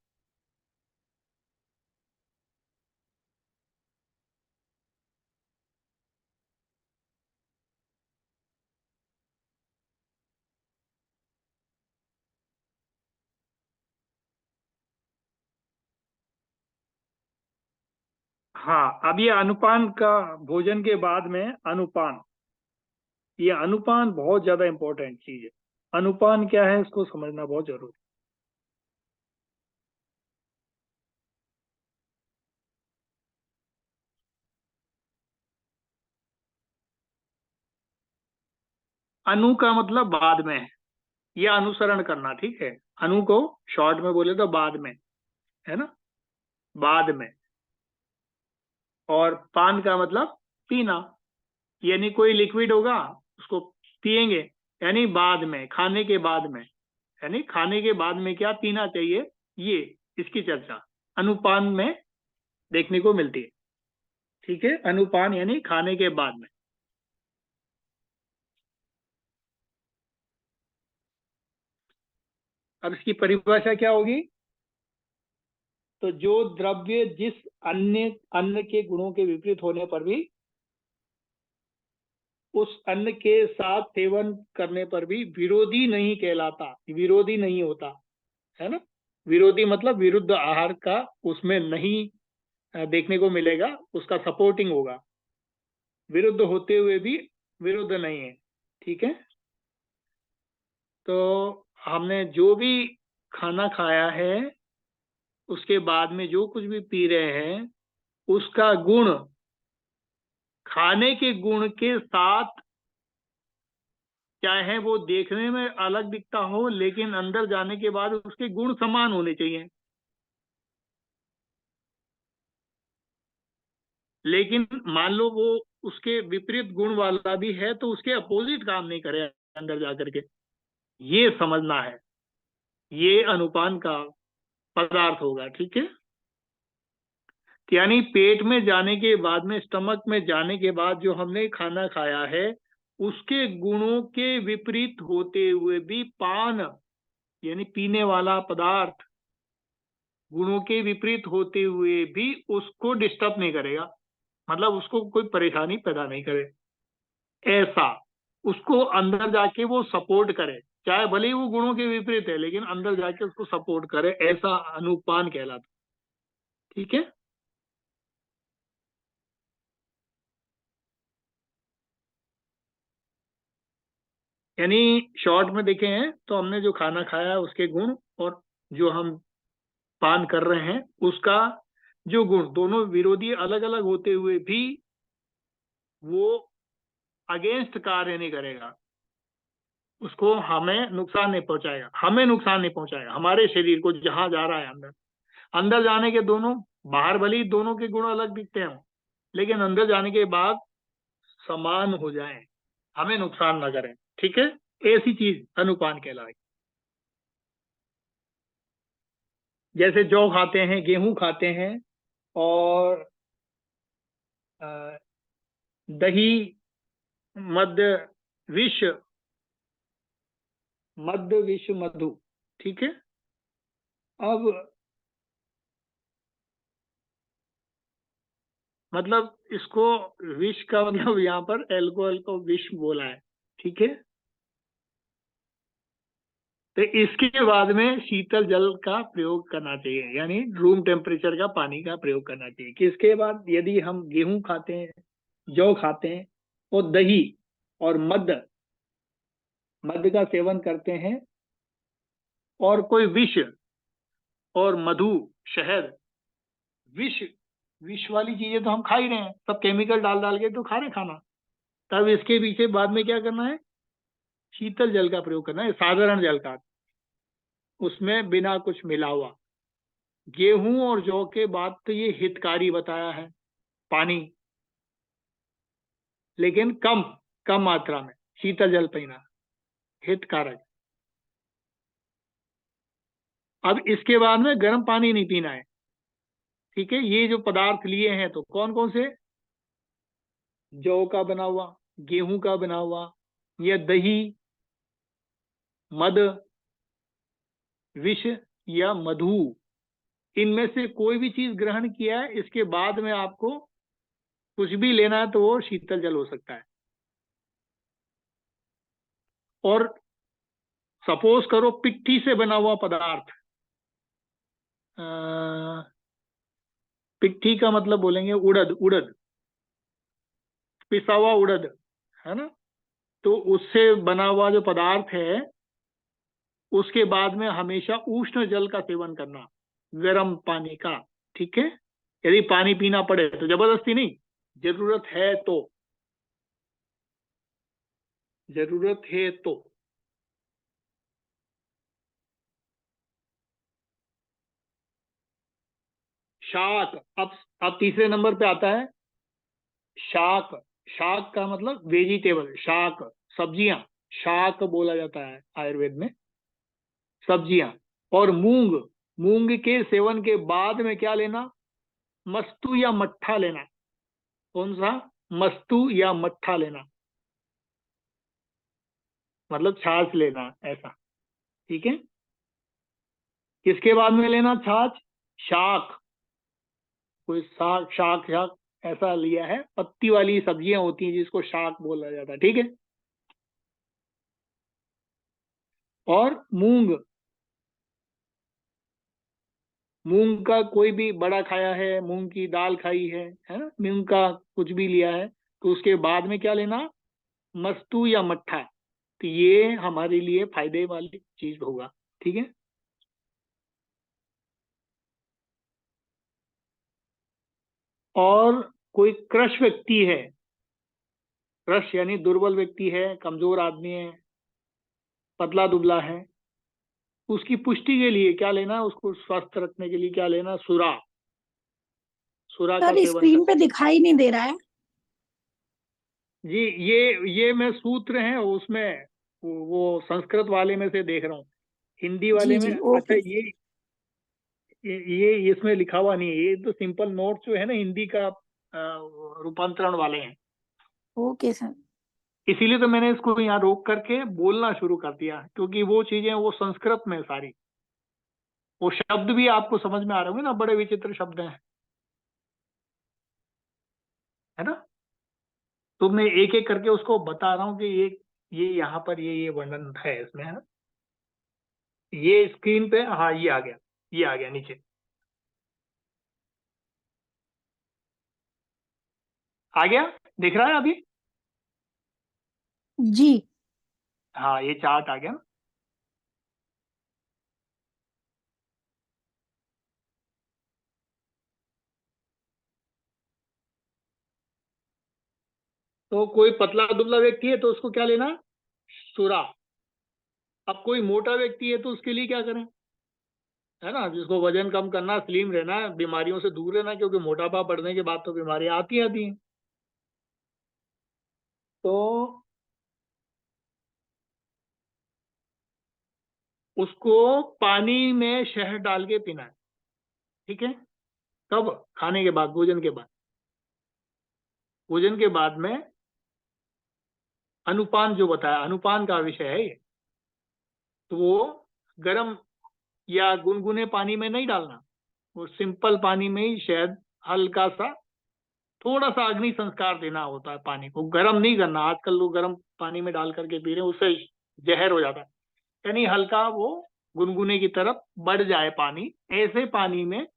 हाँ, अब ये अनुपान का, भोजन के बाद में अनुपान, ये अनुपान बहुत ज्यादा इंपॉर्टेंट चीज है। अनुपान क्या है, इसको समझना बहुत जरूरी है। अनु का मतलब बाद में है, या अनुसरण करना, ठीक है। अनु को शॉर्ट में बोले तो बाद में, है ना, बाद में। और पान का मतलब पीना, यानी कोई लिक्विड होगा उसको पिएंगे, यानी बाद में, खाने के बाद में, यानी खाने के बाद में क्या पीना चाहिए, ये इसकी चर्चा अनुपान में देखने को मिलती है। ठीक है, अनुपान यानी खाने के बाद में। अब इसकी परिभाषा क्या होगी? तो जो द्रव्य जिस अन्य अन्न के गुणों के विपरीत होने पर भी, उस अन्न के साथ सेवन करने पर भी विरोधी नहीं कहलाता, विरोधी नहीं होता, है ना। विरोधी मतलब विरुद्ध आहार का उसमें नहीं देखने को मिलेगा, उसका सपोर्टिंग होगा, विरुद्ध होते हुए भी विरुद्ध नहीं है। ठीक है, तो हमने जो भी खाना खाया है, उसके बाद में जो कुछ भी पी रहे हैं, उसका गुण खाने के गुण के साथ, चाहे वो देखने में अलग दिखता हो, लेकिन अंदर जाने के बाद उसके गुण समान होने चाहिए। लेकिन मान लो वो उसके विपरीत गुण वाला भी है, तो उसके अपोजिट काम नहीं करे अंदर जाकर के, ये समझना है। ये अनुपान का पदार्थ होगा। ठीक है, यानी पेट में जाने के बाद में, स्टमक में जाने के बाद जो हमने खाना खाया है, उसके गुणों के विपरीत होते हुए भी पान, यानी पीने वाला पदार्थ, गुणों के विपरीत होते हुए भी उसको डिस्टर्ब नहीं करेगा, मतलब उसको कोई परेशानी पैदा नहीं करे, ऐसा उसको अंदर जाके वो सपोर्ट करे, चाहे भले ही वो गुणों के विपरीत है, लेकिन अंदर जाके उसको सपोर्ट करे, ऐसा अनुपान कहलाता। ठीक है, यानी शॉर्ट में देखे हैं तो हमने जो खाना खाया है उसके गुण, और जो हम पान कर रहे हैं उसका जो गुण, दोनों विरोधी अलग अलग होते हुए भी वो अगेंस्ट कार्य नहीं करेगा, उसको हमें नुकसान नहीं पहुंचाएगा, हमें नुकसान नहीं पहुंचाएगा, हमारे शरीर को जहां जा रहा है अंदर, अंदर जाने के दोनों, बाहर भले ही दोनों के गुण अलग दिखते हैं, लेकिन अंदर जाने के बाद समान हो जाए, हमें नुकसान ना करें। ठीक है, ऐसी चीज अनुपान कहलाएगी। जैसे जौ खाते हैं, गेहूं खाते हैं, और अ, दही, मध्य, विष, मध्य विष मधु। ठीक है, अब मतलब इसको, विष का मतलब यहाँ पर एल्कोहल को विष बोला है। ठीक है, तो इसके बाद में शीतल जल का प्रयोग करना चाहिए, यानी रूम टेम्परेचर का पानी का प्रयोग करना चाहिए। कि इसके बाद यदि हम गेहूं खाते हैं, जौ खाते हैं, और दही और मद्य, मद्य का सेवन करते हैं, और कोई विष और मधु, शहद, विष, विष वाली चीजें तो हम खा ही रहे हैं, सब केमिकल डाल डाल के तो खा रहे खाना, तब इसके पीछे बाद में क्या करना है, शीतल जल का प्रयोग करना है, साधारण जल का, उसमें बिना कुछ मिला हुआ। गेहूं और जौ के बाद तो ये हितकारी बताया है पानी, लेकिन कम, कम मात्रा में शीतल जल पीना हितकारक। अब इसके बाद में गर्म पानी नहीं पीना है, ठीक है, ये जो पदार्थ लिए हैं तो कौन कौन से? जौ का बना हुआ, गेहूं का बना हुआ, या दही, मद, विष, या मधु। इनमें से कोई भी चीज ग्रहण किया है, इसके बाद में आपको कुछ भी लेना है तो वो शीतल जल हो सकता है। और सपोज करो पिट्ठी से बना हुआ पदार्थ, पिट्ठी का मतलब बोलेंगे उड़द, उड़द, पिसा हुआ उड़द, है ना। तो उससे बना हुआ जो पदार्थ है, उसके बाद में हमेशा उष्ण जल का सेवन करना, गर्म पानी का। ठीक है, यदि पानी पीना पड़े तो, जबरदस्ती नहीं, जरूरत है तो, जरूरत है तो। शाक, अब तीसरे नंबर पे आता है शाक। शाक का मतलब वेजिटेबल, शाक, सब्जियां, शाक बोला जाता है आयुर्वेद में, सब्जियां। और मूंग, मूंग के सेवन के बाद में क्या लेना? मस्तू या मट्ठा लेना। कौन सा? मस्तू या मट्ठा लेना, मतलब छाछ लेना, ऐसा। ठीक है, किसके बाद में लेना छाछ? शाक, कोई साग, शाक शाक ऐसा लिया है, पत्ती वाली सब्जियां होती हैं जिसको शाक बोला जाता है। ठीक है, और मूंग, मूंग का कोई भी बड़ा खाया है, मूंग की दाल खाई है ना, मूंग का कुछ भी लिया है, तो उसके बाद में क्या लेना? मस्तू या मट्ठा। तो ये हमारे लिए फायदे वाली चीज होगा। ठीक है, और कोई क्रश व्यक्ति है, क्रश यानी दुर्बल व्यक्ति है, कमजोर आदमी है, पतला दुबला है, उसकी पुष्टि के लिए क्या लेना? उसको स्वस्थ रखने के लिए क्या लेना? सुरा, सुरा का सर सेवन स्क्रीन करना। पे दिखाई नहीं दे रहा है। जी, ये मैं सूत्र हैं उसमें, वो संस्कृत वाले में से देख रहा हूँ, हिंदी जी वाले में। जी, अच्छा, ओके। ये इसमें लिखा हुआ नहीं है, ये तो सिंपल नोट जो है ना, हिंदी का रूपांतरण वाले हैं। Okay sir. इसीलिए तो मैंने इसको यहाँ रोक करके बोलना शुरू कर दिया, क्योंकि वो चीजें वो संस्कृत में सारी, वो शब्द भी आपको समझ में आ रहे होंगे ना, बड़े विचित्र शब्द हैं, है ना। तो मैं एक एक करके उसको बता रहा हूँ कि ये यहाँ पर ये वर्णन है इसमें, है ना। ये स्क्रीन पे, हाँ, ये आ गया, ये आ गया नीचे, आ गया, दिख रहा है अभी? जी हाँ, ये चार्ट आ गया। तो कोई पतला दुबला व्यक्ति है तो उसको क्या लेना? सुरा। अब कोई मोटा व्यक्ति है तो उसके लिए क्या करें, है ना, जिसको वजन कम करना, स्लिम रहना है, बीमारियों से दूर रहना, क्योंकि मोटापा बढ़ने के बाद तो बीमारियां आती आती हैं। तो उसको पानी में शहद डाल के पीना है। ठीक है, कब? खाने के बाद, भोजन के बाद। भोजन के बाद में अनुपान जो बताया, अनुपान का विषय है ये। तो वो गर्म या गुनगुने पानी में नहीं डालना, वो सिंपल पानी में ही शहद, हल्का सा, थोड़ा सा अग्नि संस्कार देना होता है पानी को, गर्म नहीं करना। आजकल लोग गर्म पानी में डाल करके पी रहे हैं, उससे जहर हो जाता है। यानी हल्का वो गुनगुने की तरफ बढ़ जाए पानी, ऐसे पानी में,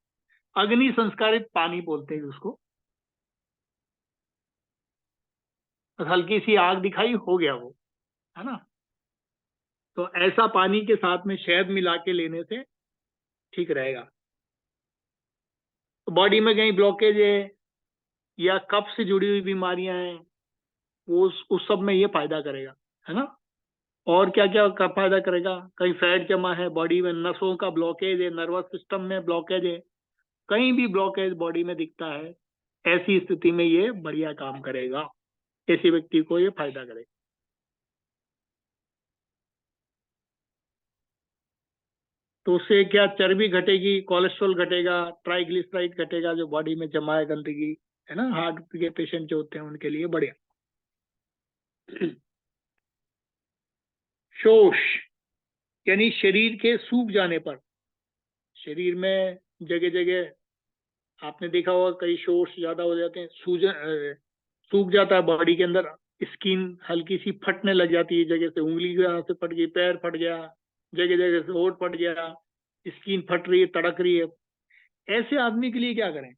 अग्नि संस्कारित पानी बोलते हैं उसको। बस हल्की सी आग दिखाई, हो गया वो, है ना। तो ऐसा पानी के साथ में शहद मिला के लेने से ठीक रहेगा। तो बॉडी में कहीं ब्लॉकेज है या कफ से जुड़ी हुई बीमारियां हैं, वो उस सब में ये फायदा करेगा, है ना। और क्या क्या का फायदा करेगा? कहीं फैट जमा है बॉडी में, नसों का ब्लॉकेज है, नर्वस सिस्टम में ब्लॉकेज है, कहीं भी ब्लॉकेज बॉडी में दिखता है, ऐसी स्थिति में ये बढ़िया काम करेगा, ऐसे व्यक्ति को ये फायदा करेगा। तो उससे क्या चर्बी घटेगी, कोलेस्ट्रॉल घटेगा, ट्राइग्लिसराइड घटेगा, जो बॉडी में जमा है गंदगी, है ना, हार्ट के पेशेंट जो होते हैं उनके लिए बढ़िया। शोष यानी शरीर के सूख जाने पर, शरीर में जगह जगह आपने देखा होगा कई शोष ज्यादा हो जाते हैं, सूख जाता है बॉडी के अंदर, स्किन हल्की सी फटने लग जाती है, जगह से उंगली यहाँ से फट गई, पैर फट गया, जगह जगह से होंठ फट गया, स्किन फट रही है, तड़क रही है। ऐसे आदमी के लिए क्या करें?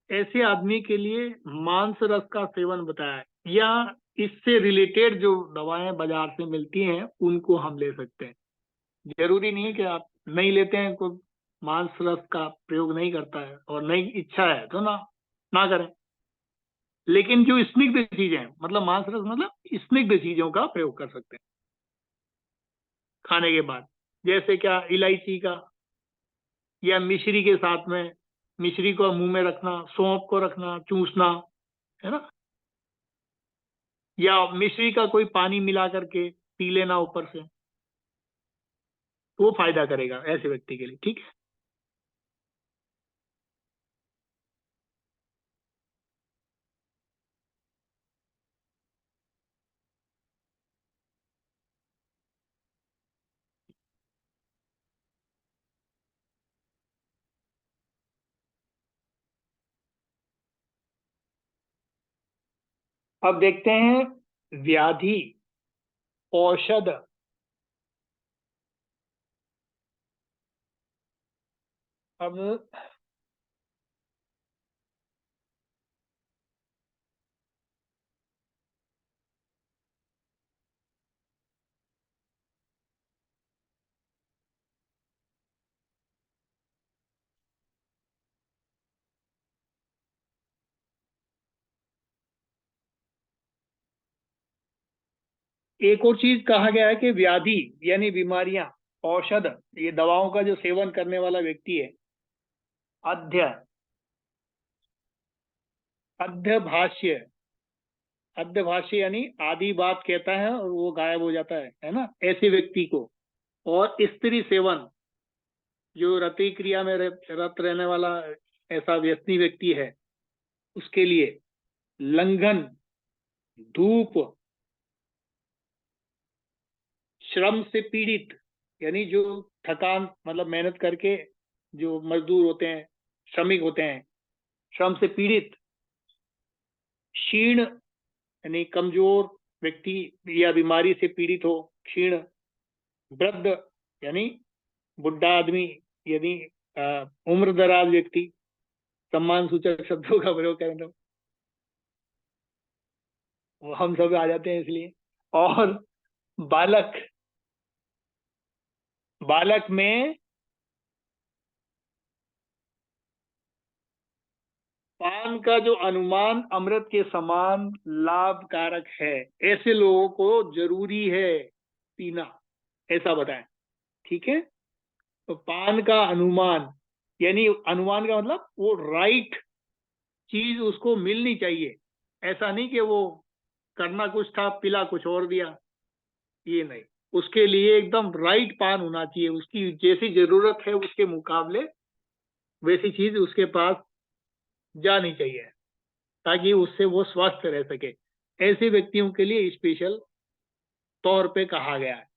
ऐसे आदमी के लिए मांस रस का सेवन बताया है, या इससे रिलेटेड जो दवाएं बाजार से मिलती हैं उनको हम ले सकते हैं। जरूरी नहीं है कि आप नहीं लेते हैं, कोई मांस रस का प्रयोग नहीं करता है और नहीं इच्छा है तो ना ना करें। लेकिन जो स्निग्ध चीजें हैं, मतलब मांस रस मतलब स्निग्ध चीजों का प्रयोग कर सकते हैं खाने के बाद, जैसे क्या इलायची का, या मिश्री के साथ में, मिश्री को मुंह में रखना, सौंफ को रखना, चूसना, है ना, या मिश्री का कोई पानी मिला करके पी लेना ऊपर से, वो फायदा करेगा ऐसे व्यक्ति के लिए। ठीक है। अब देखते हैं व्याधि औषध। अब एक और चीज कहा गया है कि व्याधि यानी बीमारियां, औषध ये दवाओं का जो सेवन करने वाला व्यक्ति है, अध्य अध्यभाष्य, अध्यभाष्य यानी आदि बात कहता है और वो गायब हो जाता है ना, ऐसे व्यक्ति को, और स्त्री सेवन, जो रति क्रिया में रत रहने वाला ऐसा व्यसनी व्यक्ति है, उसके लिए लंघन, धूप, श्रम से पीड़ित यानी जो थकान, मतलब मेहनत करके जो मजदूर होते हैं, श्रमिक होते हैं, श्रम से पीड़ित, क्षीण यानी कमजोर व्यक्ति या बीमारी से पीड़ित हो, क्षीण, वृद्ध यानी बुढ़ा आदमी, यानी उम्र दराज व्यक्ति, सम्मान सूचक शब्दों का प्रयोग करें तो वो हम सब आ जाते हैं इसलिए। और बालक, बालक में पान का जो अनुमान अमृत के समान लाभकारक है, ऐसे लोगों को जरूरी है पीना, ऐसा बताएं। ठीक है। तो पान का अनुमान यानी अनुमान का मतलब वो राइट चीज उसको मिलनी चाहिए, ऐसा नहीं कि वो करना कुछ था पिला कुछ और दिया, ये नहीं। उसके लिए एकदम राइट पान होना चाहिए, उसकी जैसी जरूरत है उसके मुकाबले वैसी चीज उसके पास जानी चाहिए, ताकि उससे वो स्वस्थ रह सके। ऐसे व्यक्तियों के लिए स्पेशल तौर पे कहा गया है।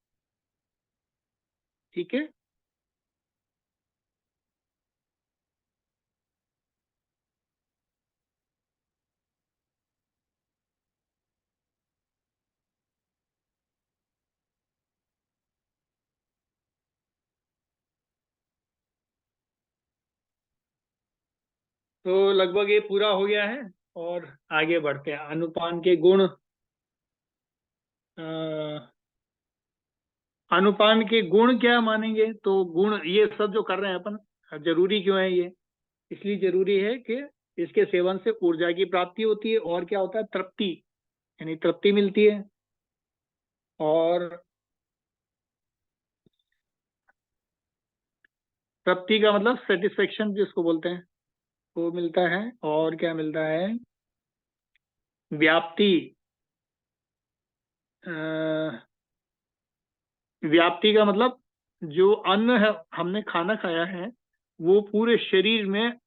ठीक है। तो लगभग ये पूरा हो गया है, और आगे बढ़ते हैं। अनुपान के गुण, अनुपान के गुण क्या मानेंगे? तो गुण ये सब जो कर रहे हैं अपन, जरूरी क्यों है ये? इसलिए जरूरी है कि इसके सेवन से ऊर्जा की प्राप्ति होती है, और क्या होता है, तृप्ति यानी तृप्ति मिलती है, और तृप्ति का मतलब सेटिस्फेक्शन जिसको बोलते हैं वो मिलता है, और क्या मिलता है, व्याप्ति, व्याप्ति का मतलब जो अन्न है, हमने खाना खाया है, वो पूरे शरीर में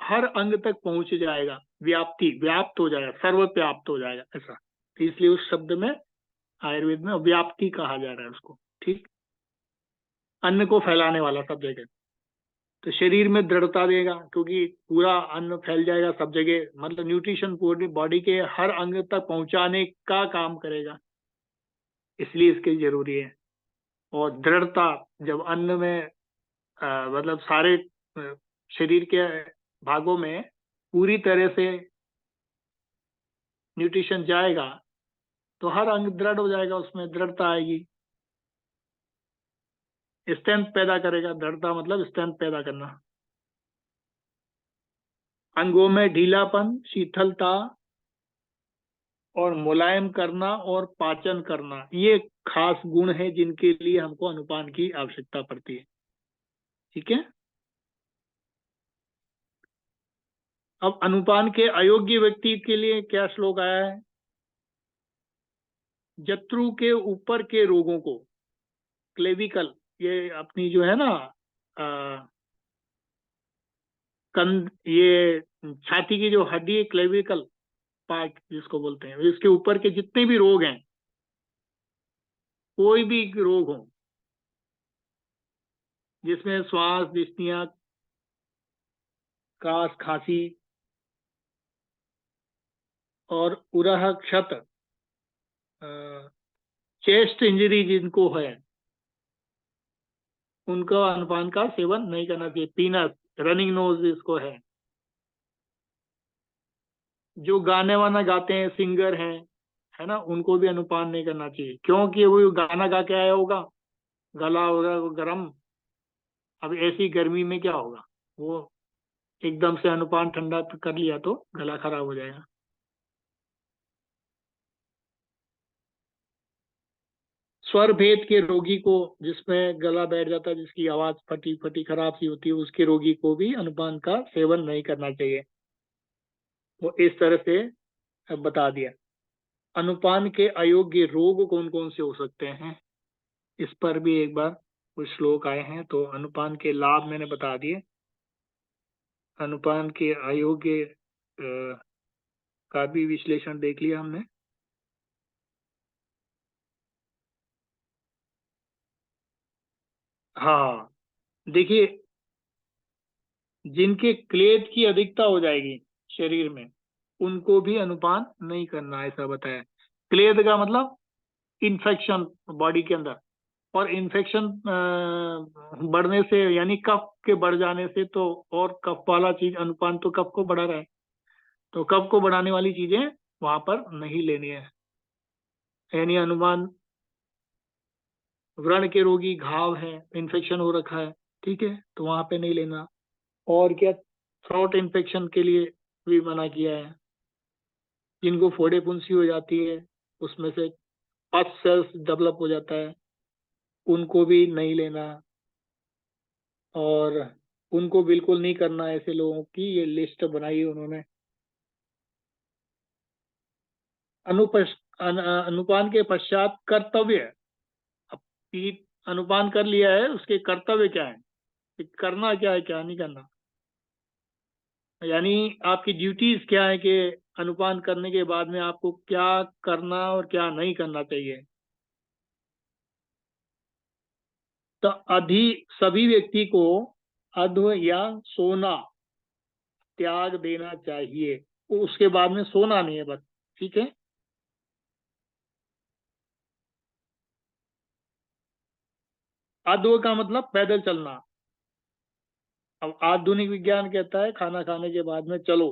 हर अंग तक पहुंच जाएगा। व्याप्ति, व्याप्त हो जाएगा, सर्वव्याप्त हो जाएगा ऐसा। तो इसलिए उस शब्द में आयुर्वेद में व्याप्ति कहा जा रहा है उसको। ठीक, अन्न को फैलाने वाला सब जगह। तो शरीर में दृढ़ता देगा, क्योंकि पूरा अन्न फैल जाएगा सब जगह, मतलब न्यूट्रिशन पूरी बॉडी के हर अंग तक पहुंचाने का काम करेगा, इसलिए इसकी जरूरी है। और दृढ़ता, जब अन्न में मतलब सारे शरीर के भागों में पूरी तरह से न्यूट्रिशन जाएगा तो हर अंग दृढ़ हो जाएगा, उसमें दृढ़ता आएगी, स्ट्रेंथ पैदा करेगा। दृढ़ता मतलब स्ट्रेंथ पैदा करना। अंगों में ढीलापन, शीतलता और मुलायम करना और पाचन करना, ये खास गुण है जिनके लिए हमको अनुपान की आवश्यकता पड़ती है। ठीक है। अब अनुपान के अयोग्य व्यक्ति के लिए क्या श्लोक आया है? जत्रु के ऊपर के रोगों को, क्लेविकल, ये अपनी जो है ना कंध, ये छाती की जो हड्डी है, क्लेविकल पार्ट जिसको बोलते हैं, इसके ऊपर के जितने भी रोग हैं, कोई भी रोग हो जिसमें श्वास, डिस्निया, कास, खांसी और उरह क्षत, चेस्ट इंजरी जिनको है, उनको अनपान का सेवन नहीं करना चाहिए। पीनस, रनिंग नोज जिसको जो गाने वाना गाते हैं, सिंगर हैं, है ना, उनको भी अनुपान नहीं करना चाहिए, क्योंकि वो गाना गा के आया होगा, गला होगा वो गर्म। अब ऐसी गर्मी में क्या होगा, वो एकदम से अनुपान ठंडा कर लिया तो गला खराब हो जाएगा। स्वर भेद के रोगी को, जिसमें गला बैठ जाता है, जिसकी आवाज फटी फटी खराब सी होती है, उसके रोगी को भी अनुपान का सेवन नहीं करना चाहिए। वो इस तरह से बता दिया। अनुपान के अयोग्य रोग कौन कौन से हो सकते हैं, इस पर भी एक बार कुछ श्लोक आए हैं, तो अनुपान के लाभ मैंने बता दिए। अनुपान के अयोग्य का भी विश्लेषण देख लिया हमने। हाँ, देखिए, जिनके क्लेद की अधिकता हो जाएगी शरीर में, उनको भी अनुपान नहीं करना, ऐसा बताया। क्लेद का मतलब इन्फेक्शन बॉडी के अंदर, और इन्फेक्शन बढ़ने से, यानी कफ के बढ़ जाने से, तो और कफ वाला चीज, अनुपान तो कफ को बढ़ा रहा है, तो कफ को बढ़ाने वाली चीजें वहां पर नहीं लेनी है। यानी अनुमान, व्रण के रोगी, घाव है, इन्फेक्शन हो रखा है, ठीक है, तो वहां पे नहीं लेना। और क्या, थ्रोट इन्फेक्शन के लिए भी मना किया है। जिनको फोड़े फुंसी हो जाती है, उसमें से पस सेल्स डेवलप हो जाता है, उनको भी नहीं लेना। और उनको बिल्कुल नहीं करना, ऐसे लोगों की ये लिस्ट बनाई है उन्होंने। अनुपान के पश्चात कर्तव्य। अब अनुपान कर लिया है, उसके कर्तव्य क्या है, कि करना क्या है, क्या नहीं करना, यानी आपकी ड्यूटीज क्या है, कि अनुपान करने के बाद में आपको क्या करना और क्या नहीं करना चाहिए। तो सभी व्यक्ति को अध्व या सोना त्याग देना चाहिए। उसके बाद में सोना नहीं है बस। ठीक है। अध्व का मतलब पैदल चलना। अब आधुनिक विज्ञान कहता है खाना खाने के बाद में चलो।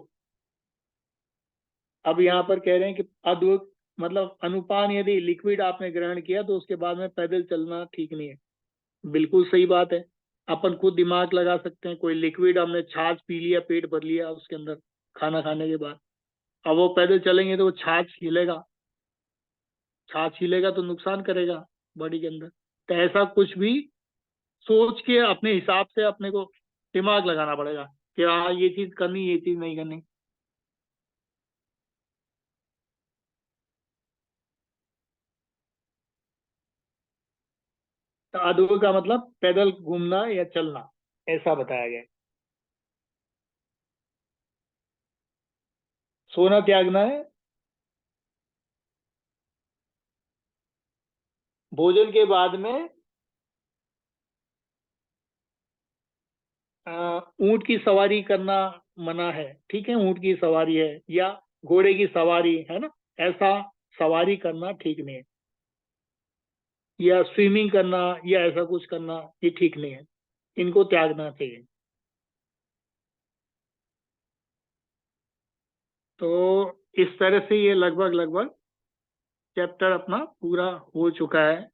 अब यहाँ पर कह रहे हैं कि अध्व मतलब अनुपान, यदि लिक्विड आपने ग्रहण किया तो उसके बाद में पैदल चलना ठीक नहीं है। बिल्कुल सही बात है। अपन खुद दिमाग लगा सकते हैं, कोई लिक्विड हमने छाछ पी लिया, पेट भर लिया उसके अंदर खाना खाने के बाद, अब वो पैदल चलेंगे तो वो छाछ हिलेगा, छाछ हिलेगा तो नुकसान करेगा बॉडी के अंदर। तो ऐसा कुछ भी सोच के अपने हिसाब से अपने को दिमाग लगाना पड़ेगा कि हाँ ये चीज करनी, ये चीज नहीं करनी। तो अधो का मतलब पैदल घूमना या चलना, ऐसा बताया गया है। सोना त्यागना है। भोजन के बाद में ऊंट की सवारी करना मना है, ठीक है, ऊंट की सवारी है या घोड़े की सवारी है ना, ऐसा सवारी करना ठीक नहीं है, या स्विमिंग करना या ऐसा कुछ करना ये ठीक नहीं है, इनको त्यागना चाहिए। तो इस तरह से ये लगभग लगभग चैप्टर अपना पूरा हो चुका है।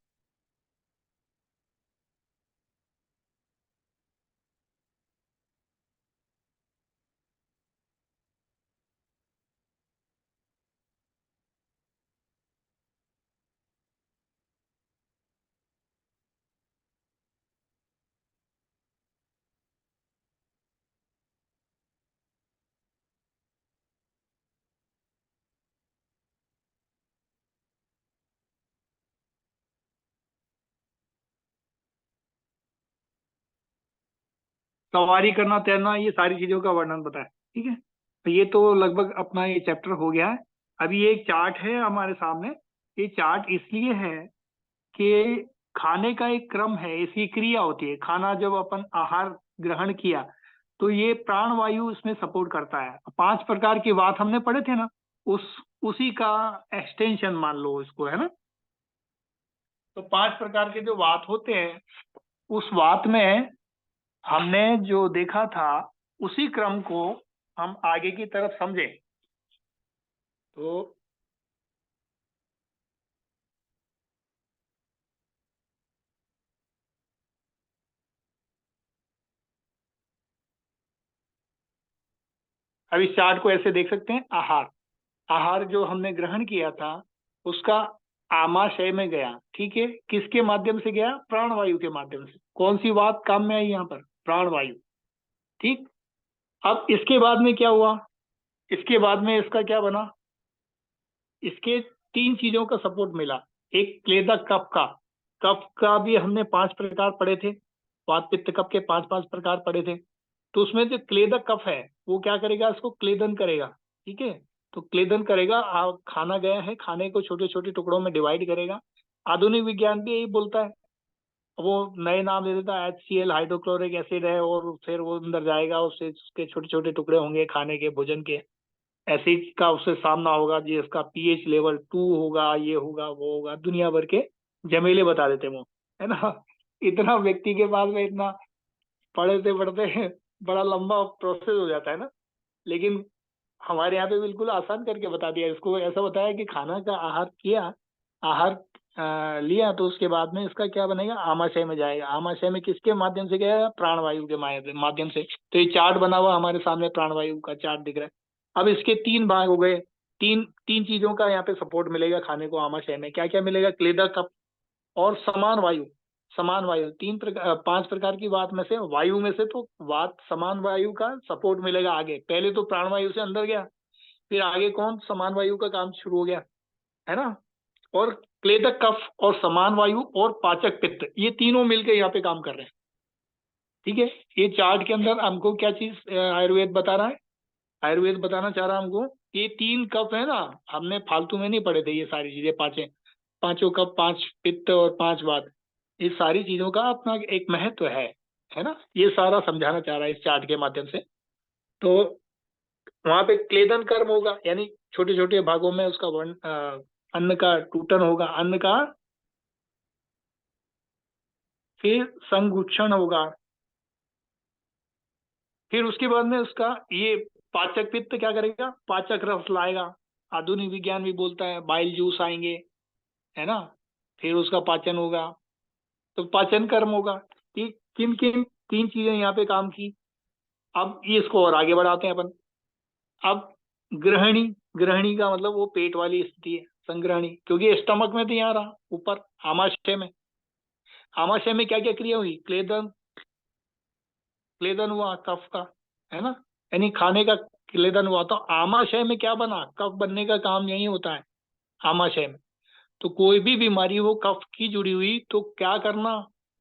सवारी करना, तैरना, ये सारी चीजों का वर्णन बताया, ठीक है। तो ये तो लगभग अपना ये चैप्टर हो गया है। अभी ये एक चार्ट है हमारे सामने। ये चार्ट इसलिए है कि खाने का एक क्रम है, इसकी क्रिया होती है। खाना जब अपन आहार ग्रहण किया तो ये प्राण वायु इसमें सपोर्ट करता है। 5 प्रकार की बात हमने पढ़े थे ना, उस उसी का एक्सटेंशन मान लो इसको, है ना। तो 5 प्रकार के जो वात होते हैं, उस वात में हमने जो देखा था उसी क्रम को हम आगे की तरफ समझे। तो अब इस चार्ट को ऐसे देख सकते हैं। आहार, आहार जो हमने ग्रहण किया था उसका आमाशय में गया, ठीक है। किसके माध्यम से गया? प्राणवायु के माध्यम से। कौन सी बात काम में आई यहाँ पर? प्राणवायु, ठीक। अब इसके बाद में क्या हुआ? इसके बाद में इसका क्या बना? इसके 3 चीजों का सपोर्ट मिला। एक क्लेदक कफ का, कफ का भी हमने 5 प्रकार पढ़े थे। वात पित्त कफ के 5 5 प्रकार पढ़े थे। तो उसमें जो क्लेदक कफ है वो क्या करेगा? इसको क्लेदन करेगा, ठीक है। तो क्लेदन करेगा, खाना गया है, खाने को छोटे छोटे टुकड़ों में डिवाइड करेगा। आधुनिक विज्ञान भी यही बोलता है। वो नए नाम दे देता है, HCl हाइड्रोक्लोरिक एसिड है, और फिर वो अंदर जाएगा, उससे उसके छोटे छोटे टुकड़े होंगे खाने के, भोजन के। एसिड का उससे सामना होगा, जिसका pH लेवल 2 होगा, ये होगा, वो होगा, दुनिया भर के झमेले बता देते वो, है ना। इतना व्यक्ति के पास में इतना पढ़ते पढ़ते बड़ा लंबा प्रोसेस हो जाता है ना। लेकिन हमारे यहाँ पे बिल्कुल आसान करके बता दिया। इसको ऐसा बताया कि खाना का आहार किया, आहार लिया, तो उसके बाद में इसका क्या बनेगा? आमाशय में जाएगा। आमाशय में किसके माध्यम से गया? प्राणवायु के माध्यम से। तो ये चार्ट बना हुआ हमारे सामने, प्राणवायु का चार्ट दिख रहा है। अब इसके 3 भाग हो गए। तीन तीन चीजों का यहाँ पे सपोर्ट मिलेगा खाने को आमाशय में। क्या क्या मिलेगा? क्लेदक और समान वायु। समान वायु 5 प्रकार की वात में से, वायु में से तो वात समान वायु का सपोर्ट मिलेगा आगे। पहले तो प्राणवायु से अंदर गया, फिर आगे कौन? समान वायु का काम शुरू हो गया, है ना। और क्लेदक कफ और समान वायु और पाचक पित्त, ये तीनों मिलकर यहाँ पे काम कर रहे हैं, ठीक है। ये चार्ट के अंदर हमको क्या चीज आयुर्वेद बता रहा है? आयुर्वेद बताना चाह रहा है हमको, ये 3 कफ है ना, हमने फालतू में नहीं पढ़े थे ये सारी चीजें। पांचों कफ, 5 पित्त और 5 वात, इस सारी चीजों का अपना एक महत्व है ना। ये सारा समझाना चाह रहा है इस चार्ट के माध्यम से। तो वहां पे क्लेदन कर्म होगा, यानी छोटे छोटे भागों में उसका वर्ण, अन्न का टूटन होगा, अन्न का। फिर संगुच्छन होगा। फिर उसके बाद में उसका ये पाचक पित्त क्या करेगा? पाचक रस लाएगा। आधुनिक विज्ञान भी बोलता है बाइल जूस आएंगे, है ना। फिर उसका पाचन होगा, तो पाचन कर्म होगा। किन किन 3 चीजें यहाँ पे काम की। अब ये इसको और आगे बढ़ाते हैं अपन। अब ग्रहणी, ग्रहणी का मतलब वो पेट वाली स्थिति है, संग्रहणी, क्योंकि स्टमक में तो यहाँ रहा ऊपर आमाशय में। आमाशय में क्या क्या क्रिया हुई? क्लेदन, क्लेदन हुआ कफ का, है ना, यानी खाने का क्लेदन हुआ। तो आमाशय में क्या बना? कफ बनने का काम यही होता है आमाशय में। तो कोई भी बीमारी हो कफ की जुड़ी हुई तो क्या करना?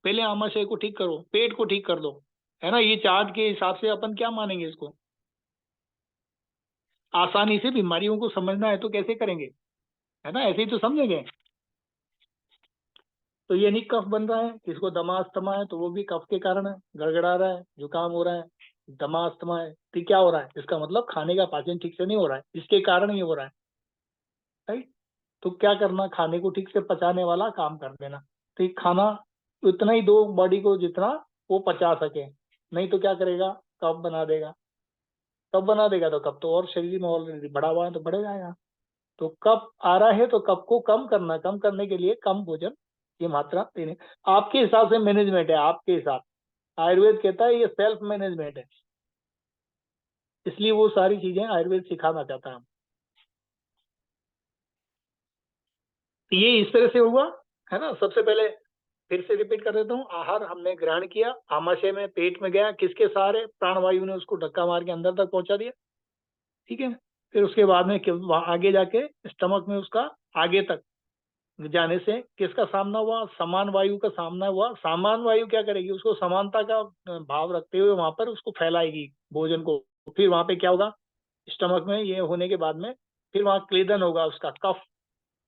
पहले आमाशय को ठीक करो, पेट को ठीक कर दो, है ना। ये चार्ट के हिसाब से अपन क्या मानेंगे इसको? आसानी से बीमारियों को समझना है तो कैसे करेंगे, है ना, ऐसे ही तो समझेंगे। तो ये नहीं कफ बन रहा है, किसको दमा अस्थमा है तो वो भी कफ के कारण है, गड़गड़ा रहा है, जुकाम हो रहा है, दमा अस्थमा है, तो क्या हो रहा है? इसका मतलब खाने का पाचन ठीक से नहीं हो रहा है, इसके कारण ही हो रहा है, राइट। तो क्या करना, खाने को ठीक से पचाने वाला काम कर देना। तो ये खाना उतना ही दो बॉडी को जितना वो पचा सके, नहीं तो क्या करेगा, कफ बना देगा। कफ बना देगा तो कफ तो और शरीर में ऑलरेडी बढ़ा हुआ है तो बढ़ जाएगा। तो कफ आ रहा है तो कफ को कम करना, कम करने के लिए कम भोजन की मात्रा देने। आपके हिसाब से मैनेजमेंट है, आपके हिसाब। आयुर्वेद कहता है ये सेल्फ मैनेजमेंट है, इसलिए वो सारी चीजें आयुर्वेद सिखाना चाहता है। तो ये इस तरह से हुआ, है ना। सबसे पहले फिर से रिपीट कर देता हूँ, आहार हमने ग्रहण किया, आमाशय में, पेट में गया, किसके सहारे? प्राणवायु ने उसको धक्का मार के अंदर तक पहुंचा दिया, ठीक है। फिर उसके बाद में वहां आगे जाके स्टमक में उसका आगे तक जाने से किसका सामना हुआ? समान वायु का सामना हुआ। समान वायु क्या करेगी? उसको समानता का भाव रखते हुए वहां पर उसको फैलाएगी भोजन को। फिर वहां पे क्या होगा? स्टमक में ये होने के बाद में फिर वहां क्लेदन होगा, उसका कफ,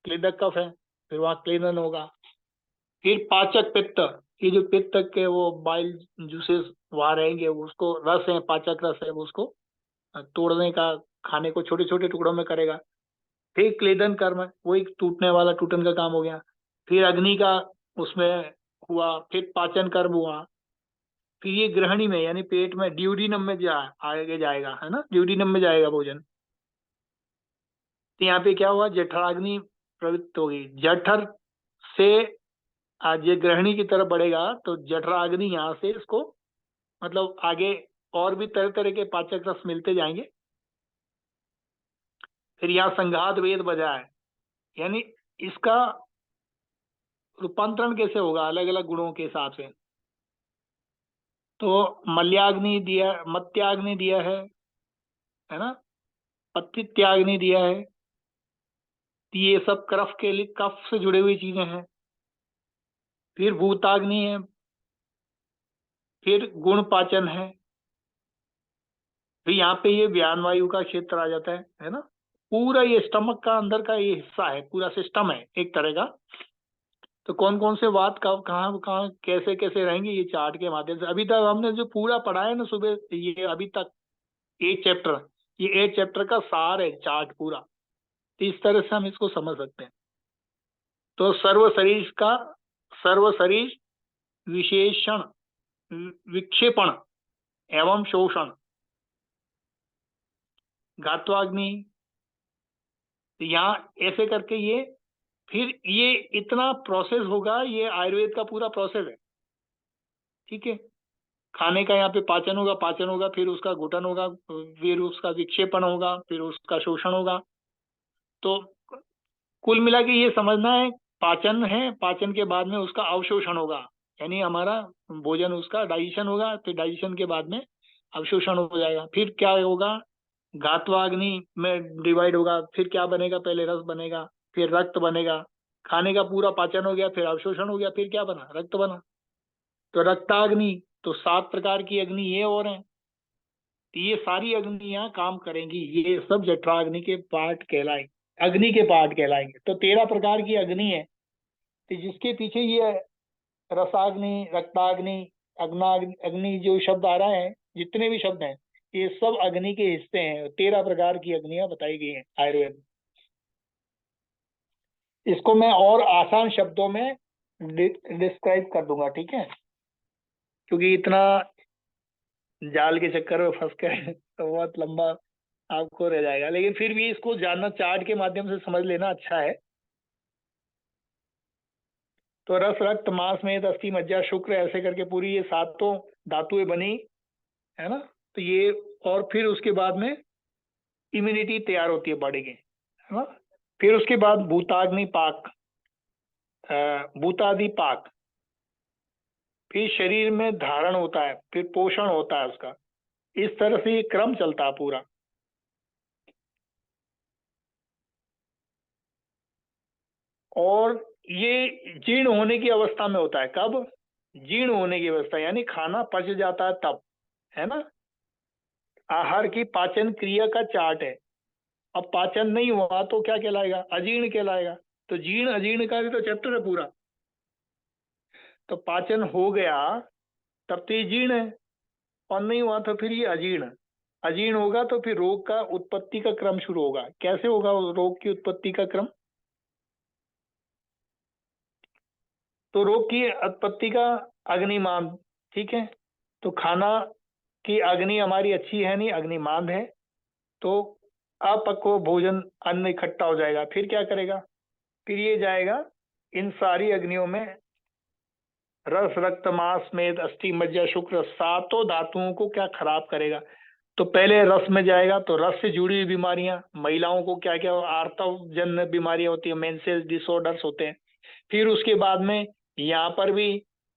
क्लेदक कफ है, फिर वहां क्लेदन होगा। फिर पाचक पित्त, ये जो पित्त के वो बाइल जूसेस वहां रहेंगे, उसको रस है, पाचक रस है, वो उसको तोड़ने का, खाने को छोटे छोटे टुकड़ों में करेगा। फिर क्लेदन कर्म है, वो एक टूटने वाला, टूटन का काम हो गया। फिर अग्नि का उसमें हुआ, फिर पाचन कर्म हुआ। फिर ये गृहिणी में यानी पेट में ड्यूडीनम में आगे जाएगा, है ना, ड्यूडीनम में जाएगा भोजन। तो यहाँ पे क्या हुआ? जठराग्नि प्रवृत्त होगी, जठर से आज ये गृहिणी की तरफ बढ़ेगा तो जठराग्नि यहाँ से इसको, मतलब आगे और भी तरह तरह के पाचक रस मिलते जाएंगे। फिर यहाँ संघात वेद बजा है, यानी इसका रूपांतरण कैसे होगा अलग अलग गुणों के हिसाब से। तो मल्याग्नि दिया, मत्याग्नि दिया है ना, पतित्याग्नि दिया है। तो ये सब कफ के लिए, कफ से जुड़ी हुई चीजें हैं। फिर भूताग्नि है, फिर गुण पाचन है। फिर यहाँ पे ये व्यान वायु का क्षेत्र आ जाता है ना। पूरा ये स्टमक का अंदर का ये हिस्सा है, पूरा सिस्टम है एक तरह का। तो कौन कौन से वात कब कहाँ कहाँ कैसे कैसे रहेंगे, ये चार्ट के माध्यम से अभी तक हमने जो पूरा पढ़ा है ना सुबह, ये अभी तक 8 चैप्टर, ये 8 चैप्टर का सार है चार्ट पूरा। तो इस तरह से हम इसको समझ सकते हैं। तो सर्व शरीर का, सर्व शरीर विशेषण, विक्षेपण एवं शोषण, गात्वाग्नि। तो यहाँ ऐसे करके ये, फिर ये इतना प्रोसेस होगा, ये आयुर्वेद का पूरा प्रोसेस है, ठीक है। खाने का यहाँ पे पाचन होगा, पाचन होगा, फिर उसका घुटन होगा, फिर उसका विक्षेपण होगा, फिर उसका शोषण होगा। तो कुल मिला के ये समझना है, पाचन है, पाचन के बाद में उसका अवशोषण होगा, यानी हमारा भोजन उसका डाइजेशन होगा, फिर डाइजेशन के बाद में अवशोषण हो जाएगा। फिर क्या होगा? गात्वाग्नि में डिवाइड होगा, फिर क्या बनेगा? पहले रस बनेगा, फिर रक्त बनेगा। खाने का पूरा पाचन हो गया, फिर अवशोषण हो गया, फिर क्या बना? रक्त बना। तो रक्ताग्नि, तो 7 प्रकार की अग्नि ये और हैं। तो ये सारी अग्नियां काम करेंगी, ये सब जठराग्नि के पार्ट कहलाएंगे, अग्नि के पार्ट कहलाएंगे। तो 13 प्रकार की अग्नि है। तो जिसके पीछे ये रसाग्नि, रक्ताग्नि, अग्नाग्नि, अग्नि जो शब्द आ रहा है, जितने भी शब्द हैं, ये सब अग्नि के हिस्से हैं। 13 प्रकार की अग्नियां बताई गई हैं आयुर्वेद में। इसको मैं और आसान शब्दों में डिस्क्राइब कर दूंगा, ठीक है, क्योंकि इतना जाल के चक्कर में फंस कर तो बहुत लंबा आपको रह जाएगा। लेकिन फिर भी इसको जानना, चार्ट के माध्यम से समझ लेना अच्छा है। तो रस, रक्त, मांस, मेद, अस्थि, मज्जा, शुक्र, ऐसे करके पूरी ये सातों धातुएं बनी, है ना। तो ये, और फिर उसके बाद में इम्यूनिटी तैयार होती है बॉडी की, है ना। फिर उसके बाद भूताग्नि पाक, भूतादि पाक, फिर शरीर में धारण होता है, फिर पोषण होता है उसका। इस तरह से ये क्रम चलता है पूरा। और ये जीर्ण होने की अवस्था में होता है, कब? जीर्ण होने की अवस्था, यानी खाना पच जाता है तब, है ना। आहार की पाचन क्रिया का चार्ट है। अब पाचन नहीं हुआ तो क्या कहलाएगा? अजीर्ण कहलाएगा। तो जीर्ण अजीर्ण का भी तो चैप्टर है पूरा। तो पाचन हो गया तब तो ये जीर्ण है, और नहीं हुआ तो फिर ये अजीर्ण। अजीर्ण होगा तो फिर रोग का उत्पत्ति का क्रम शुरू होगा। कैसे होगा रोग की उत्पत्ति का क्रम? तो रोग की उत्पत्ति का अग्निमान, ठीक है। तो खाना की अग्नि हमारी अच्छी है नहीं, अग्निमान है। तो अपक्व भोजन अन्न इकट्ठा हो जाएगा, फिर क्या करेगा? फिर ये जाएगा इन सारी अग्नियों में, रस रक्त मांस मेद अस्थि मज्जा शुक्र, सातों धातुओं को क्या खराब करेगा? तो पहले रस में जाएगा, तो रस से जुड़ी हुई बीमारियां, महिलाओं को क्या क्या आर्तव जन्य बीमारियां होती है, मेंसेस डिसऑर्डर्स होते हैं। फिर उसके बाद में यहाँ पर भी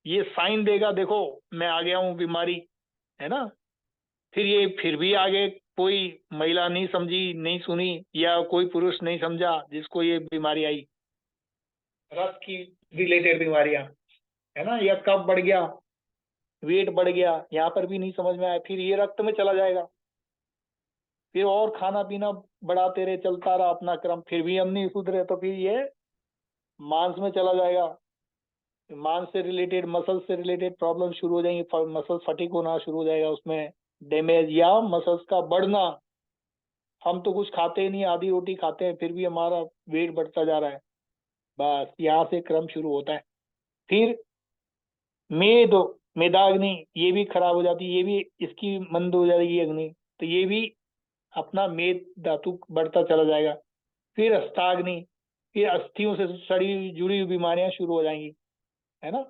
ये साइन देगा, देखो मैं आ गया हूँ बीमारी, है ना। फिर ये फिर भी आगे कोई महिला नहीं समझी, नहीं सुनी, या कोई पुरुष नहीं समझा जिसको ये बीमारी आई, रस की रिलेटेड बीमारियां, है ना, या कफ बढ़ गया, वेट बढ़ गया, यहाँ पर भी नहीं समझ में आया, फिर ये रक्त में चला जाएगा। फिर और खाना पीना बढ़ाते रहे, चलता रहा अपना क्रम, फिर भी हम नहीं सुधरे, तो फिर ये मांस में चला जाएगा। मांस से रिलेटेड, मसल से रिलेटेड प्रॉब्लम शुरू हो जाएंगी, मसल फटीक होना शुरू हो जाएगा, उसमें डैमेज या मसल्स का बढ़ना। हम तो कुछ खाते ही नहीं, आधी रोटी खाते हैं, फिर भी हमारा वेट बढ़ता जा रहा है। बस यहाँ से क्रम शुरू होता है। फिर मेद, मेदाग्नि, ये भी खराब हो जाती है, ये भी इसकी मंद हो जाएगी अग्नि, तो ये भी अपना मेद धातु बढ़ता चला जाएगा। फिर अस्ताग्नि, फिर अस्थियों से सड़ी जुड़ी हुई बीमारियां शुरू हो जाएंगी, है ना।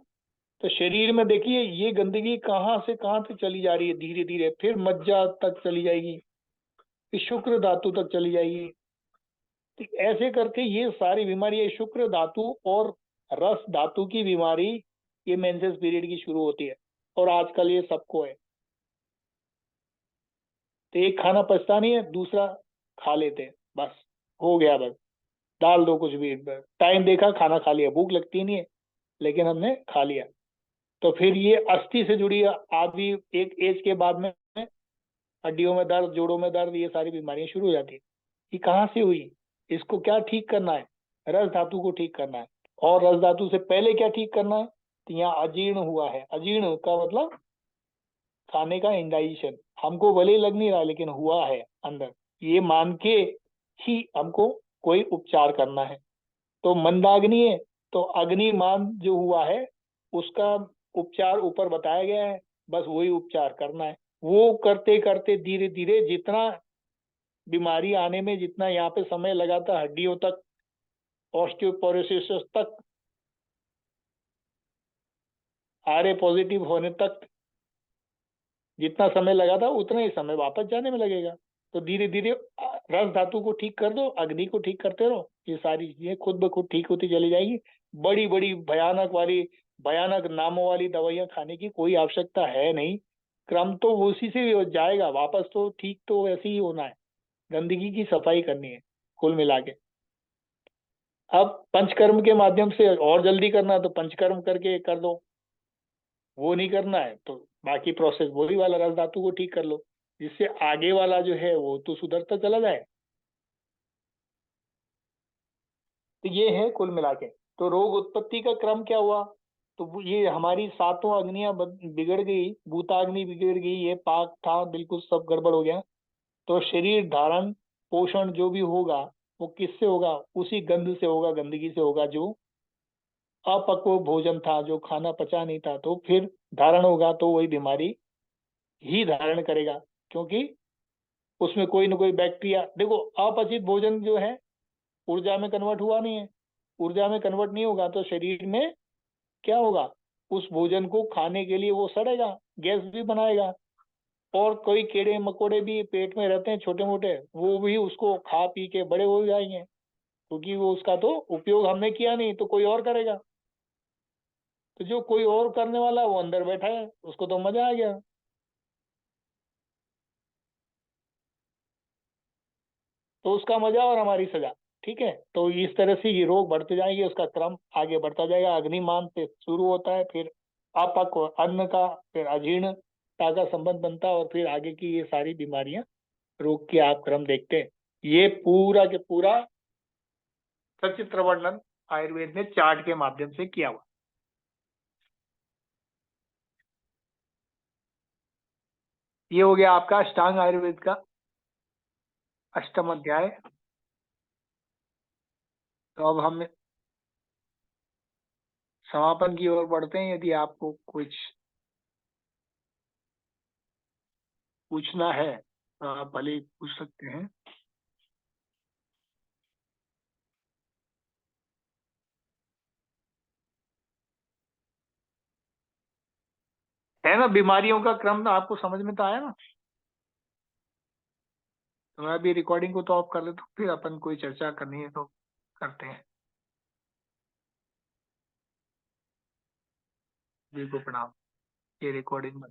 तो शरीर में देखिए ये गंदगी कहाँ से कहाँ तक चली जा रही है, धीरे धीरे, फिर मज्जा तक चली जाएगी, फिर शुक्र धातु तक चली जाएगी। तो ऐसे करके ये सारी बीमारी, ये शुक्र धातु और रस धातु की बीमारी, ये मेंसेस पीरियड की शुरू होती है, और आजकल ये सबको है। तो एक खाना पचता नहीं है, दूसरा खा लेते हैं, बस हो गया, बस डाल दो कुछ भी, टाइम देखा खाना खा लिया, भूख लगती नहीं है लेकिन हमने खा लिया। तो फिर ये अस्थि से जुड़ी आदि एक एज के बाद में हड्डियों में दर्द, जोड़ों में दर्द, ये सारी बीमारियां शुरू हो जाती है। ये कहाँ से हुई? इसको क्या ठीक करना है? रस धातु को ठीक करना है। और रस धातु से पहले क्या ठीक करना है? तो यहाँ अजीर्ण हुआ है। अजीर्ण का मतलब खाने का इंडाइजेशन, हमको भले ही लग नहीं रहा लेकिन हुआ है अंदर, ये मान के ही हमको कोई उपचार करना है। तो मंदाग्नि है, तो अग्निमान जो हुआ है उसका उपचार ऊपर बताया गया है, बस वही उपचार करना है। वो करते करते धीरे धीरे जितना बीमारी आने में जितना यहाँ पे समय लगा था, हड्डियों तक, ऑस्टियोपोरोसिस तक, आरए पॉजिटिव होने तक जितना समय लगा था, उतना ही समय वापस जाने में लगेगा। तो धीरे धीरे रस धातु को ठीक कर दो, अग्नि को ठीक करते रहो, ये सारी चीजें खुद ब खुद ठीक होती चली जाएगी। बड़ी बड़ी भयानक नामों वाली दवाइयां खाने की कोई आवश्यकता है नहीं। क्रम तो उसी से हो जाएगा वापस, तो ठीक तो वैसे ही होना है, गंदगी की सफाई करनी है कुल मिला के। अब पंचकर्म के माध्यम से और जल्दी करना है तो पंचकर्म करके कर दो, वो नहीं करना है तो बाकी प्रोसेस वही वाला रस धातु को ठीक कर लो, जिससे आगे वाला जो है वो तो सुधरता चला जाए। तो ये है कुल मिला के। तो रोग उत्पत्ति का क्रम क्या हुआ? तो ये हमारी सातों अग्नियां बिगड़ गई, भूताग्नि बिगड़ गई, ये पाक था बिल्कुल सब गड़बड़ हो गया। तो शरीर धारण पोषण जो भी होगा वो किससे होगा? उसी गंध से होगा, गंदगी से होगा, जो अपक्व भोजन था, जो खाना पचा नहीं था। तो फिर धारण होगा तो वही बीमारी ही धारण करेगा, क्योंकि उसमें कोई ना कोई बैक्टीरिया। देखो अपचित भोजन जो है ऊर्जा में कन्वर्ट हुआ नहीं है, ऊर्जा में कन्वर्ट नहीं होगा तो शरीर में क्या होगा? उस भोजन को खाने के लिए वो सड़ेगा, गैस भी बनाएगा, और कोई कीड़े मकोड़े भी पेट में रहते हैं छोटे मोटे, वो भी उसको खा पी के बड़े हो जाएंगे, क्योंकि वो उसका तो उपयोग हमने किया नहीं तो कोई और करेगा। तो जो कोई और करने वाला वो अंदर बैठा है, उसको तो मजा आ गया, तो उसका मजा और हमारी सजा। ठीक है, तो इस तरह से ये रोग बढ़ते जाएंगे, उसका क्रम आगे बढ़ता जाएगा। अग्निमान से शुरू होता है, फिर अपक्व अन्न का, फिर अजीर्णता का संबंध बनता है, और फिर आगे की ये सारी बीमारियां, रोग की आप क्रम देखते हैं। ये पूरा के पूरा सचित्र वर्णन आयुर्वेद ने चार्ट के माध्यम से किया हुआ। ये हो गया आपका अष्टांग आयुर्वेद का 8वां अध्याय। तो अब हम समापन की ओर बढ़ते हैं। यदि आपको कुछ पूछना है तो आप भले ही पूछ सकते हैं। है ना, बीमारियों का क्रम आपको समझ में तो आया ना। तो मैं अभी रिकॉर्डिंग को तो ऑफ कर लेता हूँ, फिर अपन कोई चर्चा करनी है तो करते हैं। जी को प्रणाम। ये रिकॉर्डिंग